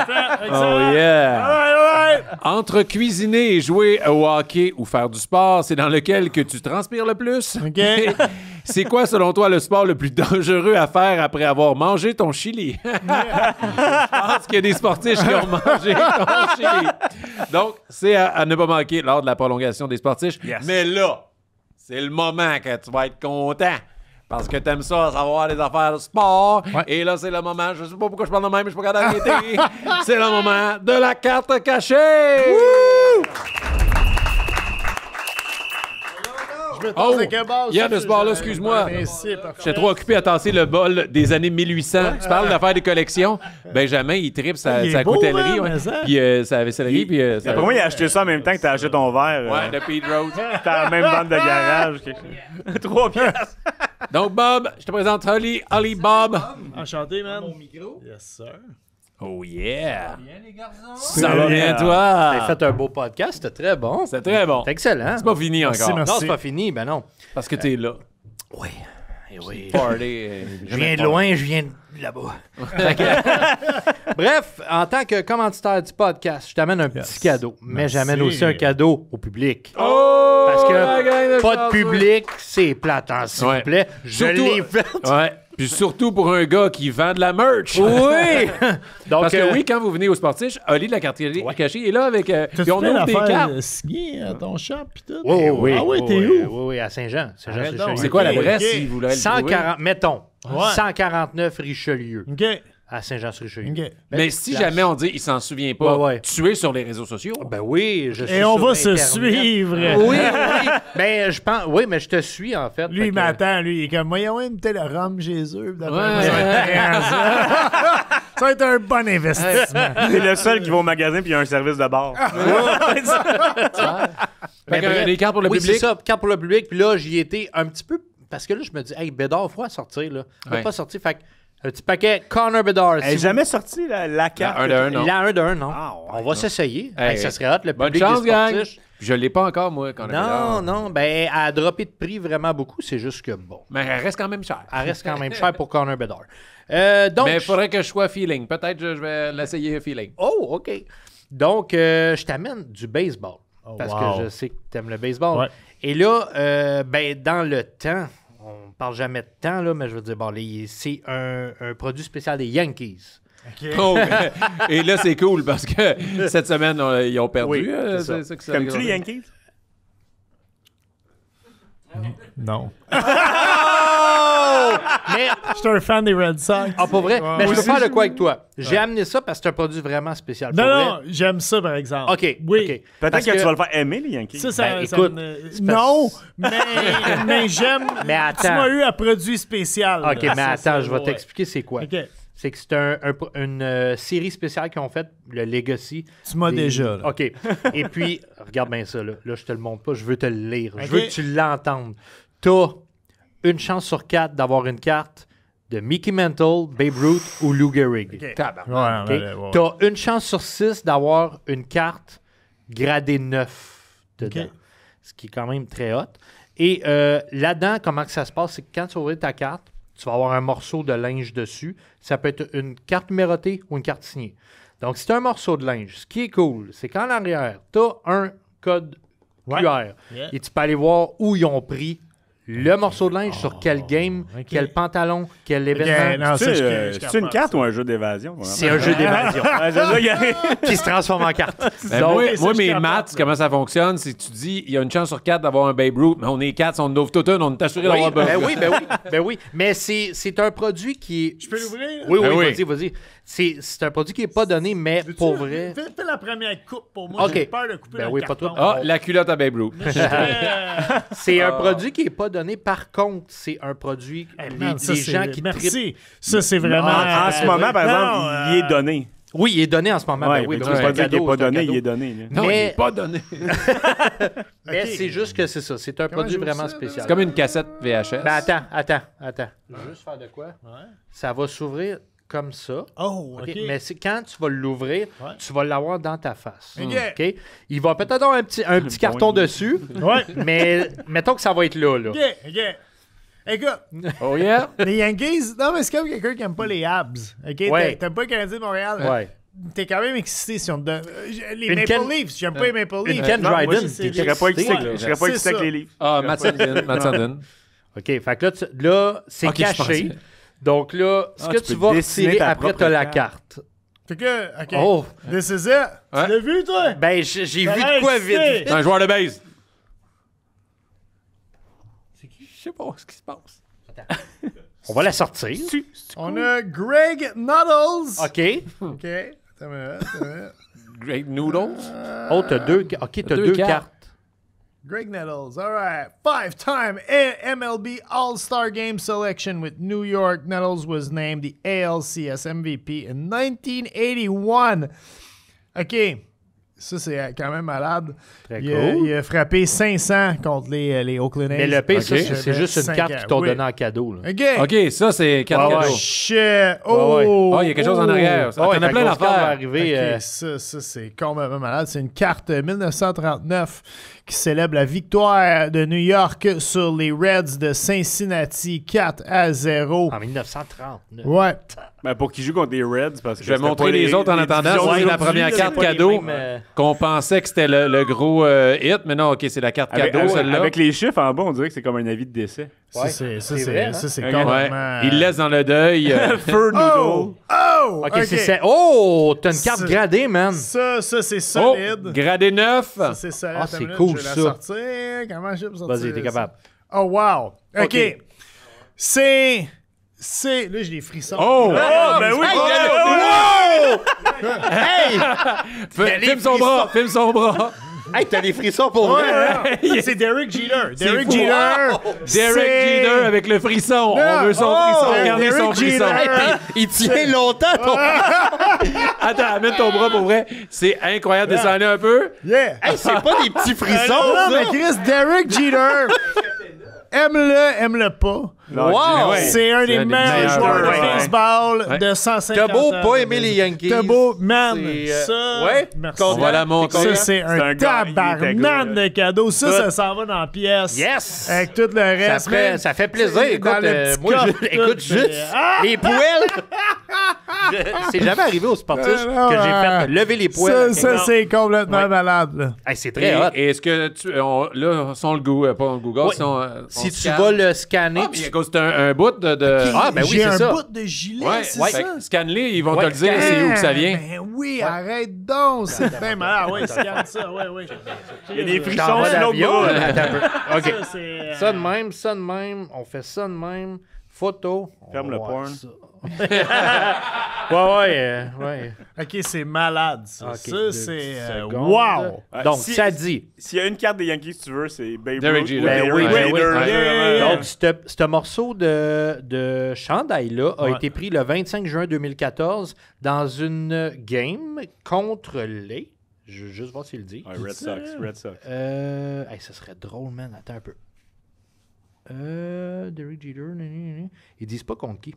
Oh yeah! Entre cuisiner et jouer au hockey ou faire du sport, c'est dans lequel que tu transpires le plus? OK. C'est quoi, selon toi, le sport le plus dangereux à faire après avoir mangé ton chili? Je pense qu'il y a des sportifs qui ont mangé ton chili. Donc, c'est à ne pas manquer lors de la prolongation des sportifs. Yes. Mais là, c'est le moment que tu vas être content. Parce que t'aimes ça, savoir les affaires de sport. Ouais. Et là, c'est le moment, je sais pas pourquoi je parle de même, mais je suis pas capable d'arrêter. C'est le moment de la carte cachée! Je Oh! c'est que base, Il y a de ça, ce bord-là, c'est- excuse-moi. Merci, parfait. J'étais trop occupé à tasser le bol des années 1800. Tu parles d'affaires de collection. Benjamin, il tripe sa Il est beau, coutellerie, hein, ouais. mais ça. Puis sa vaissellerie. Puis sa... Après moi, il a acheté ça en même temps que t'as acheté ton verre. Ouais, de Pete Rose. T'as la même bande de garage. 3 piastres. Donc, Bob, je te présente Holly Bob. Enchanté, man. Mon micro. Yes, sir. Oh yeah! Bien, les garçons. Ça va bien, T'as toi? fait un beau podcast, c'était très bon. C'est très bon. C'est excellent. C'est pas fini encore. merci. Non, c'est pas fini, ben non. Parce que t'es là. Oui. Eh oui. Party. Je viens de loin, je viens de là-bas. Fait que- Bref, en tant que commanditaire du podcast, je t'amène un petit cadeau. Mais Merci. j'amène aussi un cadeau au public. Oh! Parce la gang que pas de chanceux. public, c'est plate, hein, s'il Ouais. vous plaît. Je Surtout- l'ai fait. Ouais. Puis surtout pour un gars qui vend de la merch. Oui! Donc, Parce que oui, quand vous venez au Sportif, Oli de la carte cachée est là avec. T'as Puis on fait ouvre des l'affaire cartes. de skier à ton shop pis tout? Oui, oui, Ah oui, t'es oui, où? Oui, oui, à Saint-Jean. Arrête donc. Saint-Jean-sur-Richelieu. C'est quoi Ok, l'adresse ok. si vous voulez le trouver? 140, mettons, Ouais. 149 Richelieu, OK. à Saint-Jean-sur-Richelieu. OK. Mais si jamais on dit il s'en souvient pas, Ouais, ouais. tu es sur les réseaux sociaux. Ben oui, je suis Et on sur va se Internet. suivre. Oui, oui. Ben, je pense, oui, mais je te suis, en fait. Lui, Fait il que- m'attend, lui. Il est comme, voyons, une le rhum chez eux. D'après moi, Ouais. ça va être payant, ça. Ça va être un bon investissement. T'es le seul qui va au magasin puis il y a un service de bar. Fait que, bref, les cartes pour le oui, public. c'est ça, carte pour le public. Puis là, j'y étais un petit peu, parce que là, je me dis, hey, Bédard, faut sortir, là. Il va Ouais. pas sortir, fait que un petit paquet Connor Bédard. Elle est jamais sortie, la carte. Un de un, non. Il a un d'un, non? Ah, ouais. On va s'essayer. Hey, Hey, ça serait hot, le Bonne public chance, des gang. sportifs. Je l'ai pas encore, moi, quand on Non, non, ben, elle a droppé de prix vraiment beaucoup. C'est juste que, bon, Mais elle reste quand même chère. elle reste quand même chère pour Connor Bédard. Donc, Mais il faudrait que je sois feeling. Peut-être que je vais l'essayer feeling. oh, OK. Donc, je t'amène du baseball. Parce wow. que je sais que tu aimes le baseball. Ouais. Et là, ben, dans le temps, on parle jamais de temps, là, mais je veux dire, bon, c'est un produit spécial des Yankees. Oh, et là, c'est cool parce que cette semaine, ils ont perdu. Oui, c'est ça. que ça Comme tu les Yankees? Non. Mais, Je suis un fan des Red Sox. ah, pas vrai? Mais je peux Aussi, faire de quoi avec toi? J'ai amené ça parce que c'est un produit vraiment spécial. Non, Pour non, vrai. j'aime ça, par exemple. OK. Oui. OK. Peut-être Parce que, tu vas le faire aimer, les Yankees. Ça, Ben, ça écoute, me- c'est parce- non, mais j'aime. Mais attends. Tu m'as eu un produit spécial. OK, là. mais Ça, attends, ça, je vais ouais. t'expliquer c'est quoi. OK. C'est que c'est une série spéciale qu'ils ont faite, le Legacy. Tu m'as Des- déjà. là. OK. Et puis, regarde bien ça, là. Là, je te le montre pas, je veux te le lire. Je OK. veux que tu l'entendes. T'as une chance sur 4 d'avoir une carte de Mickey Mantle, Babe Ruth ou Lou Gehrig. OK. Tabarnak. Ouais, OK? ouais, ouais. T'as une chance sur 6 d'avoir une carte gradée 9 dedans. OK. Ce qui est quand même très hot. Et là-dedans, comment que ça se passe, c'est que quand tu vas ouvrir ta carte, tu vas avoir un morceau de linge dessus. Ça peut être une carte numérotée ou une carte signée. Donc, c'est un morceau de linge. Ce qui est cool, c'est qu'en arrière, tu as un code Ouais. QR. Yeah. Et tu peux aller voir où ils ont pris le morceau de linge, sur quel game, OK. quel pantalon, quel OK, événement. non, ça, C'est une carte ou un jeu d'évasion? C'est un jeu d'évasion Ouais, c'est ça, il y a- qui se transforme en carte. Ben, Donc, moi, je mes capable, maths, là. comment ça fonctionne, c'est que tu dis, il y a une chance sur 4 d'avoir un Babe Ruth, mais on est 4, si on en ouvre tout un, on est assuré oui, d'avoir un ben Babe oui, ben oui, ben oui. Mais c'est un produit qui est... Je peux l'ouvrir? là? Oui, Ben oui, oui. vas-y. C'est un produit qui n'est pas donné, mais Veux-tu- pour vrai... Fais la première coupe pour moi. OK. J'ai peur de couper Ben le oui, pas carton. toi. Ah, la culotte à Babe Ruth. C'est un produit qui n'est pas donné. Par contre, c'est un produit... Hey, les man, ça, les c'est- gens qui trippent... merci. Ça, c'est vraiment... En ce moment, par non, exemple, il est donné. Oui, il est donné en ce moment. Ouais, ben oui, tu ben peux oui, pas c'est un dire qu'il n'est cadeau, pas c'est un donné, cadeau. il est donné. là. Non, il Mais- n'est pas donné. Mais OK. c'est juste que c'est ça. C'est un produit j'ouvre vraiment ça, spécial. C'est comme une cassette VHS. Ben attends. Je vais juste faire de quoi? Ça va s'ouvrir comme ça. Oh, OK? OK. Mais c'est quand tu vas l'ouvrir, Ouais. tu vas l'avoir dans ta face. OK. OK? Il va peut-être avoir un petit carton dessus, Ouais. mais mettons que ça va être là. OK, OK. Écoute, Oh yeah? les Yankees, non, mais c'est comme quelqu'un qui aime pas les Habs. OK? Ouais. T'aimes pas le Canadien de Montréal? Ouais. T'es quand même excité si on te donne. Les Une Maple Ken- Leafs, j'aime pas les Maple Leafs. Ken Non, moi, Dryden, je t'es serais pas excité, Ouais, je serais pas c'est excité avec ça. les livres. Ah, Matt Sundin. OK, fait que là, c'est Ok, je caché. pensais. Donc là, ce Ah, que tu tu peux vas dessiner retirer ta après, propre t'as la carte. carte. Fait que, OK. Oh. This is it. Ouais. Tu l'as vu, toi? Ben, j'ai vu T'as de l'air quoi excité. vite. C'est un joueur de base. Je sais pas ce qui se passe. On va la sortir. On a Greg Nuttles. OK. OK. Attends une minute. Great Noodles. Oh, t'as deux, OK, t'as Deux deux cartes. cartes. Greg Nettles. All right. 5-time MLB All-Star Game selection with New York. Nettles was named the ALCS MVP in 1981. OK. Ça, c'est quand même malade. Très Il a frappé 500 contre les Oakland A's. Mais le pire, Ok. c'est juste une carte qu'ils t'ont donnée en cadeau. Là. OK. OK, ça, c'est 4 Ouais, cadeaux. Shit. Oh, il y a quelque chose en arrière. Oh, T'en as plein va d'affaires. arriver. OK, ça c'est complètement malade. C'est une carte 1939 qui célèbre la victoire de New York sur les Reds de Cincinnati 4-0. En 1939. Ouais. Ben, pour qu'ils jouent contre les Reds, parce que Je vais montrer les autres en attendant. divisions C'est la d'aujourd'hui, première là, carte c'est pas les cadeau mêmes, qu'on pensait que c'était le gros hit, mais non, OK, c'est la carte Avec, cadeau, celle-là. avec les chiffres en bas, on dirait que c'est comme un avis de décès. Ouais, Ça, c'est c'est vrai, hein? complètement... Ouais. Il laisse dans le deuil. Fur Noodle. Oh! OK, c'est ça. Oh, t'as une carte C'est- gradée, man. Ça, c'est Oh, solide. gradé 9. Ça, c'est solide. Ah, Attends c'est une minute, cool, je vais la ça. sortir. Comment je peux sortir Vas-y, t'es ça? capable. Oh, wow. OK. OK. C'est... Là, j'ai des frissons. Oh! Ben oui! Filme son bras, filme son bras. Hey, t'as des frissons pour Ouais, vrai. ouais. C'est Derek Jeter. Derek fou. Jeter. Derek c'est- Jeter avec le frisson. Non. On veut son Oh, frisson. Regardez Derek son frisson. Jeter. Il tient longtemps, ton... Attends, amène ton bras pour vrai. C'est incroyable. Descendez un peu. Yeah. Hey, c'est pas des petits frissons, Non, mais ça. Chris, Derek Jeter. Aime-le pas. Wow! Ouais. C'est un des meilleurs joueurs de Ouais. baseball Ouais. de 150 T'as beau ans. pas aimer les Yankees. T'as beau, man. C'est, Ça, ouais? merci. On va la montrer. Ça, c'est un un gars, il était tabarnak gros, de cadeaux. Ça s'en va dans la pièce. Yes! Avec tout le reste. man. Ça fait plaisir. C'est Écoute, dans le petit moi, coffre, écoute tout, juste Ah! les poêles. C'est jamais arrivé aux sportifs non, que j'ai ouais. fait lever les poêles. Ça, c'est complètement Ouais. malade. Là. Hey, c'est très hot. Et est-ce que tu. Là, son le goût, pas on Google. Ouais. Si Si tu vas le scanner, Ah, puis à cause c'est un bout de. Ah, ben oui, J'ai c'est un ça. bout de gilet, Ouais, c'est ouais. ça? Fait que scanne-les, ils vont Ouais, te le dire c'est où que ça vient. Ben oui, arrête donc, c'est bien malade. Ouais, scanne ça, ouais. Il y a des t'en frissons vas sur l'autre d'avion. bras. Attends un peu. OK. Ça, c'est... Ça de même. On fait ça de même. Photo. Ferme On le va voir porn. ça. ouais. OK, c'est malade, ça. OK, Ça, deux c'est... petites secondes. wow! Ouais, Donc, si- ça dit. S'il y a une carte des Yankees, si tu veux, c'est Babe Derek Ruth. Jeter. ou Derek oui, Jeter. ben oui. Vraiment. Donc, ce morceau de chandail-là a été pris le 25 juin 2014 dans une game contre les... Je veux juste voir s'il le dit. Ouais, Red Sox. Hey, ça serait drôle, man. Attends un peu. Derek Jeter. Ils disent pas contre qui.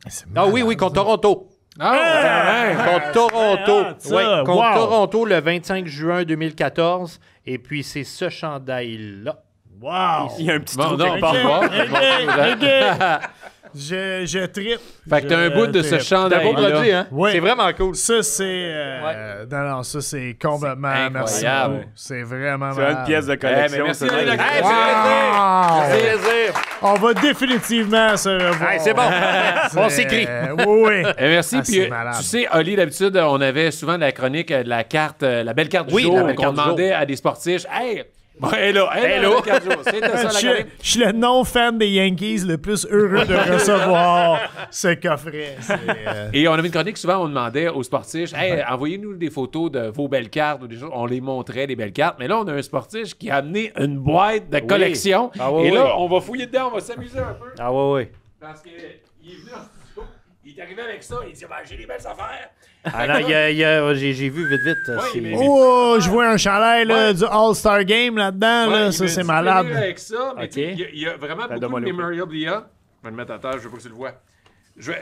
C'est Ah oui, contre Toronto. Ah, ouais. Contre Toronto. ça, Ouais, contre wow. Toronto le 25 juin 2014. Et puis, c'est ce chandail-là. Wow! Il y a un petit Bon, trou non, quelque pas part. OK. Je trippe. Fait que t'as un bout de ce C'est un beau chandail. produit, hein? Ouais. C'est vraiment cool. Ça, c'est... Non, ça, c'est complètement... C'est Merci incroyable. beaucoup. C'est vraiment C'est malade. une pièce de Eh, collection. mais merci, ça. Alain Lacroix. Hey, Wow! c'est plaisir. On va définitivement se revoir. Hey, c'est bon. On s'écrit. Oui. Merci. Ah, Puis, c'est malade. tu sais, Oli, d'habitude, on avait souvent la chronique de la carte, la belle carte du Oui, jour, la belle qu'on carte du demandait à des sportifs. Hey! Elle est là, la belle carte du jour. C'était ça, la chronique. Je suis le non-fan des Yankees le plus heureux de recevoir ce coffret. Et on avait une chronique, souvent, on demandait aux sportifs, hey, envoyez-nous des photos de vos belles cartes ou des choses. On les montrait, les belles cartes. Mais là, on a un sportif qui a amené une boîte de collection. Ah oui, et là, oui. on va fouiller dedans, on va s'amuser un peu. Ah ouais. Parce qu'il est venu en studio, il est arrivé avec ça, il dit, ben, j'ai des belles affaires. Ah non, j'ai vu vite. c'est- mais- Oh, je vois un chandail là, du All-Star Game là-dedans. là. Ouais, Ça, il c'est m'a dit, malade. venez avec ça, mais Ok. tu sais, il y a vraiment beaucoup de donne-moi le memorabilia. Je vais le mettre à terre, je veux pas que tu le vois.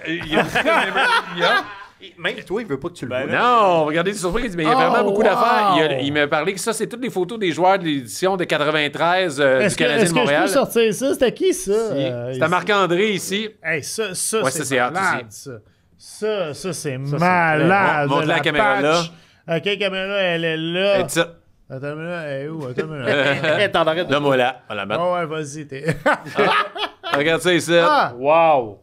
Il y a beaucoup de memorabilia. Même toi, il veut pas que tu le vois. Non, regardez, c'est surpris, il dit, mais il y a Oh, vraiment beaucoup wow. d'affaires. Il m'a parlé que ça, c'est toutes les photos des joueurs de l'édition de 93 du Est-ce que, Canadien est-ce de que je Montréal. peux sortir ça? C'était qui ça? C'est à Marc-André ici. Hey, ça, Ouais, ça, c'est c'est hot malade, aussi. ça. Ça, c'est malade. Montre la caméra là. OK, caméra, elle est là. Et ça. Attends une minute, elle est où? Attends une minute. T'en arrêtes. Là, moi, là. On la met. Oh ouais, vas-y. Regarde ça ici. Ah! Wow.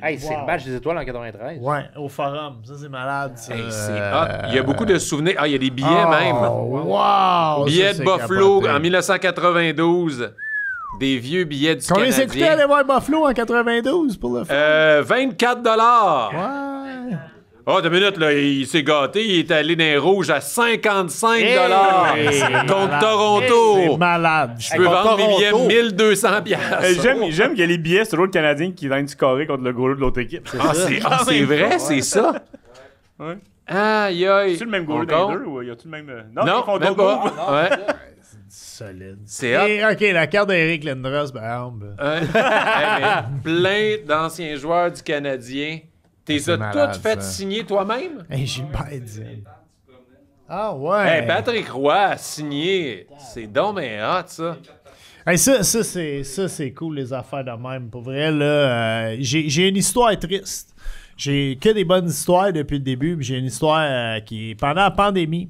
Hey, c'est le match des étoiles en 93. Ouais, au forum. Ça, c'est malade. Ça. Hey, c'est hot. Il y a beaucoup de souvenirs. Ah, il y a des billets même. Wow! Billets Ça, de c'est Buffalo capoté. en 1992. Des vieux billets du Combien ça coûtait Canadien. aller voir Buffalo en 92 pour le faire? 24 $. Ouais. Oh, 2 minutes, là, il s'est gâté, il est allé dans les rouges à 55 contre Toronto. C'est malade. Je peux vendre mes billets 1200 piastres. J'aime qu'il y a les billets, c'est toujours le Canadien qui vient du carré contre le goaler de l'autre équipe. C'est vrai, c'est ça? Ouais. Aïe, aïe. C'est le même goaler dans les deux ou y a-tu le même. Non, ils font même d'autres pas. moves. Ouais. Solide. C'est hot. Et, OK, la carte d'Eric Lindros, Hey, mais plein d'anciens joueurs du Canadien. T'es C'est as malade, toutes fait ça. signer toi-même? Hey, Gilbert Diane. Ah ouais. Hey, Patrick Roy a signé. C'est donc mais hot, ça. Hey, ça c'est cool, les affaires de même. Pour vrai, là, j'ai une histoire triste. J'ai que des bonnes histoires depuis le début. Puis j'ai une histoire qui, pendant la pandémie,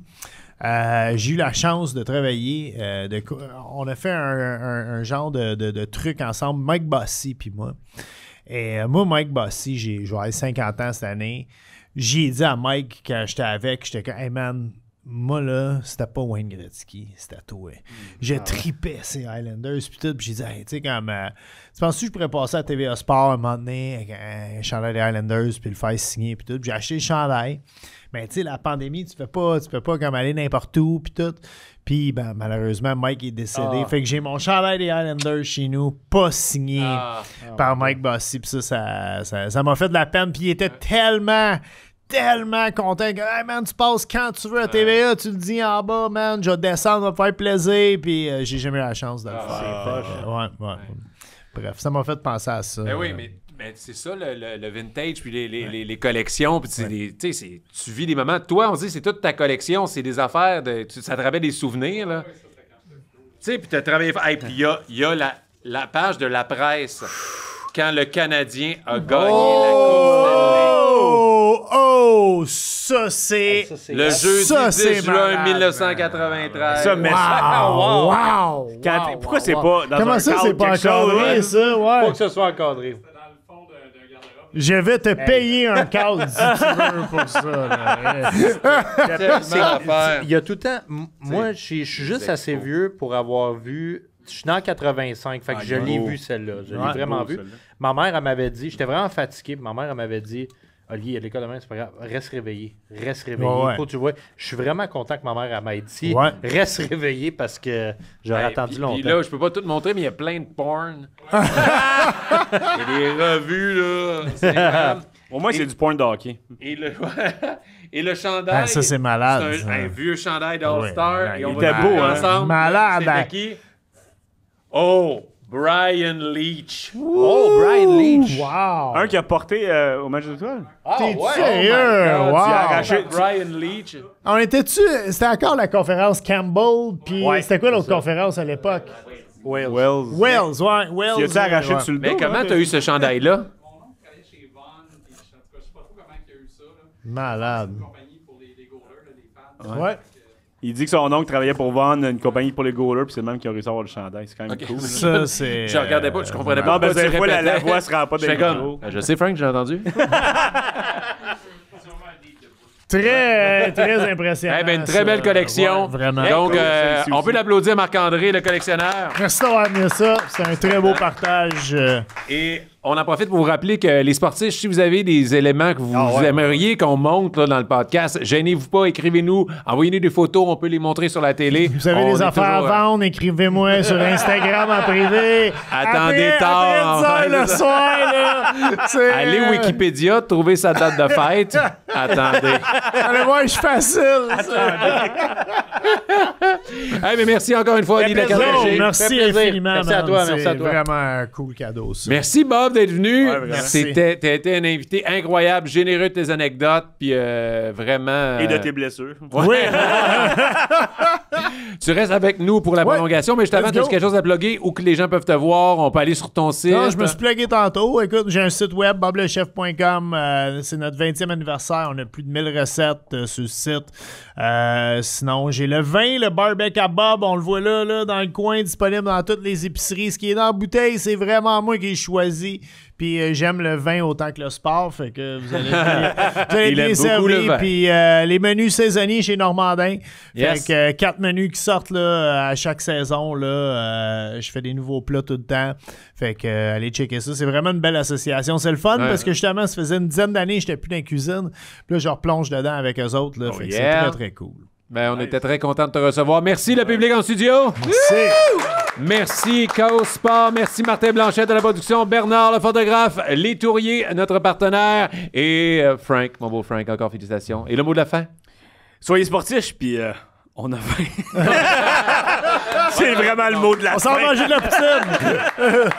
j'ai eu la chance de travailler. On a fait un genre de truc ensemble, Mike Bossy puis moi. Et moi, Mike Bossy, je vais avoir 50 ans cette année. J'ai dit à Mike, quand j'étais avec, j'étais comme, hey man, moi là, c'était pas Wayne Gretzky, c'était toi. Je tripais ces Highlanders, puis tout, puis j'ai dit, hey, tu sais, comme, tu penses que je pourrais passer à TVA Sport un moment donné avec un chandail des Highlanders, puis le faire signer, puis tout, puis j'ai acheté le chandail. Mais tu sais, la pandémie, tu peux pas comme aller n'importe où, puis tout. Puis, ben, malheureusement, Mike est décédé. Fait que j'ai mon chandail des Highlanders chez nous, pas signé par Mike Bossy. Puis ça m'a fait de la peine. Puis il était tellement content que, hey man, tu passes quand tu veux à TVA, tu le dis en bas, man, je vais descendre, ça va me faire plaisir. Puis j'ai jamais eu la chance de le faire. Ouais. Bref, ça m'a fait penser à ça. Ben oui, mais c'est ça, le vintage, puis les collections, puis tu sais, tu vis des moments. Toi, on dit c'est toute ta collection, c'est des affaires, ça te rappelle des souvenirs, là. Tu sais, puis tu as travaillé... Hey, puis il y a la page de la presse quand le Canadien a gagné la Coupe Stanley. Oh, ça c'est... Le jeudi 10 juin 1993. Ça, mais Wow! Pourquoi c'est pas dans Comment un ça, cadre c'est pas quelque chose, encadré, ouais? ça? Ouais. Faut que ce soit encadré. Je vais te payer un cadre si tu veux pour ça. Là. Il y a tout le temps. Moi, je suis juste assez vieux pour avoir vu. Je suis né en 85, fait que je l'ai vu celle-là. Je l'ai vraiment vu. Ma mère, elle m'avait dit, j'étais vraiment fatigué. Ma mère, elle m'avait dit, Olivier, à l'école demain, c'est pas grave, reste réveillé. Ouais. Faut que tu vois. Je suis vraiment content que ma mère, elle m'ait dit, reste réveillé parce que j'aurais attendu longtemps. Puis là, je peux pas tout montrer, mais il y a plein de porn. Il y a des revues, là. C'est incroyable. Au moins, c'est du porn de hockey. Et le chandail. Ah, ça, c'est malade. C'est un vieux chandail d'All-Star. Ouais, et on il va était le beau, faire hein? ensemble. Malade. C'était qui? Oh, Brian Leach. Oh, Brian Leach. Wow! Un qui a porté au match de l'étoile. T'es ouais? sérieux? Oh my God, Wow! tu as arraché Brian Leach. On était-tu... C'était encore la conférence Campbell, puis c'était quoi l'autre conférence à l'époque? Wells. Wells, ouais. Wells. Tu as-tu arraché dessus le dos? Mais comment t'as eu ce chandail-là? Malade. Ouais. Il dit que son oncle travaillait pour Vaughn, une compagnie pour les goalers, puis c'est le même qui a réussi à avoir le chandail. C'est quand même cool. Ça, c'est... Je regardais pas, je comprenais pas. Non, ben, pourquoi des tu fois, la répétais. voix se rend pas Je dans fais le comme, micro. je sais, Frank, j'ai entendu. Très, très impressionnant. Eh ben, une très belle ça. collection. Ouais, vraiment. Donc, C'est on aussi. peut l'applaudir, Marc-André, le collectionneur. Merci d'avoir amené ça. C'est un très beau partage. Et on en profite pour vous rappeler que les sportifs, si vous avez des éléments que vous aimeriez qu'on montre là, dans le podcast, gênez-vous pas, écrivez-nous, envoyez-nous des photos, on peut les montrer sur la télé. Vous avez On des est affaires à toujours, vendre, écrivez-moi sur Instagram en privé. Attendez après, tard. Après 10 heures le soir, là. C'est, Allez Wikipédia, trouvez sa date de fête. Attendez. Allez voir, je suis facile. Hey, mais merci encore une fois, Oli de la Non, Carré. merci Fait plaisir. infiniment. Merci à man. toi, merci C'est à toi. vraiment un cool cadeau, ça. Merci Bob d'être venu. Ouais, vraiment. T'as été un invité incroyable, généreux de tes anecdotes, puis vraiment. Et de tes blessures. Oui. Tu restes avec nous pour la prolongation, mais juste avant, Let's tu as go. quelque chose à plugger où que les gens peuvent te voir. On peut aller sur ton site. Non, je me suis plugué tantôt. Écoute, j'ai un site web, boblechef.com. C'est notre 20e anniversaire. On a plus de 1000 recettes sur le site. Sinon, j'ai le vin, le barbecue à Bob. On le voit là, dans le coin, disponible dans toutes les épiceries. Ce qui est dans la bouteille, c'est vraiment moi qui ai choisi. Puis j'aime le vin autant que le sport. Fait que vous allez Il bien aime beaucoup le servi. vin. Puis les menus saisonniers chez Normandin. Yes. Fait que 4 menus qui sortent là, à chaque saison. Là, je fais des nouveaux plats tout le temps. Fait que allez checker ça. C'est vraiment une belle association. C'est le fun parce que justement, ça faisait une dizaine d'années que j'étais plus dans la cuisine. Puis là, je replonge dedans avec eux autres. Là, fait que c'est très, très cool. Ben, on était très contents de te recevoir. Merci le public en studio. Merci Chaos Sport. Merci Martin Blanchette de la production. Bernard le photographe. Les Touriers, notre partenaire. Et Frank, mon beau Frank, encore félicitations. Et le mot de la fin? Soyez sportifs, puis on a faim. C'est vraiment le mot de la fin. On s'en va manger de la poutine.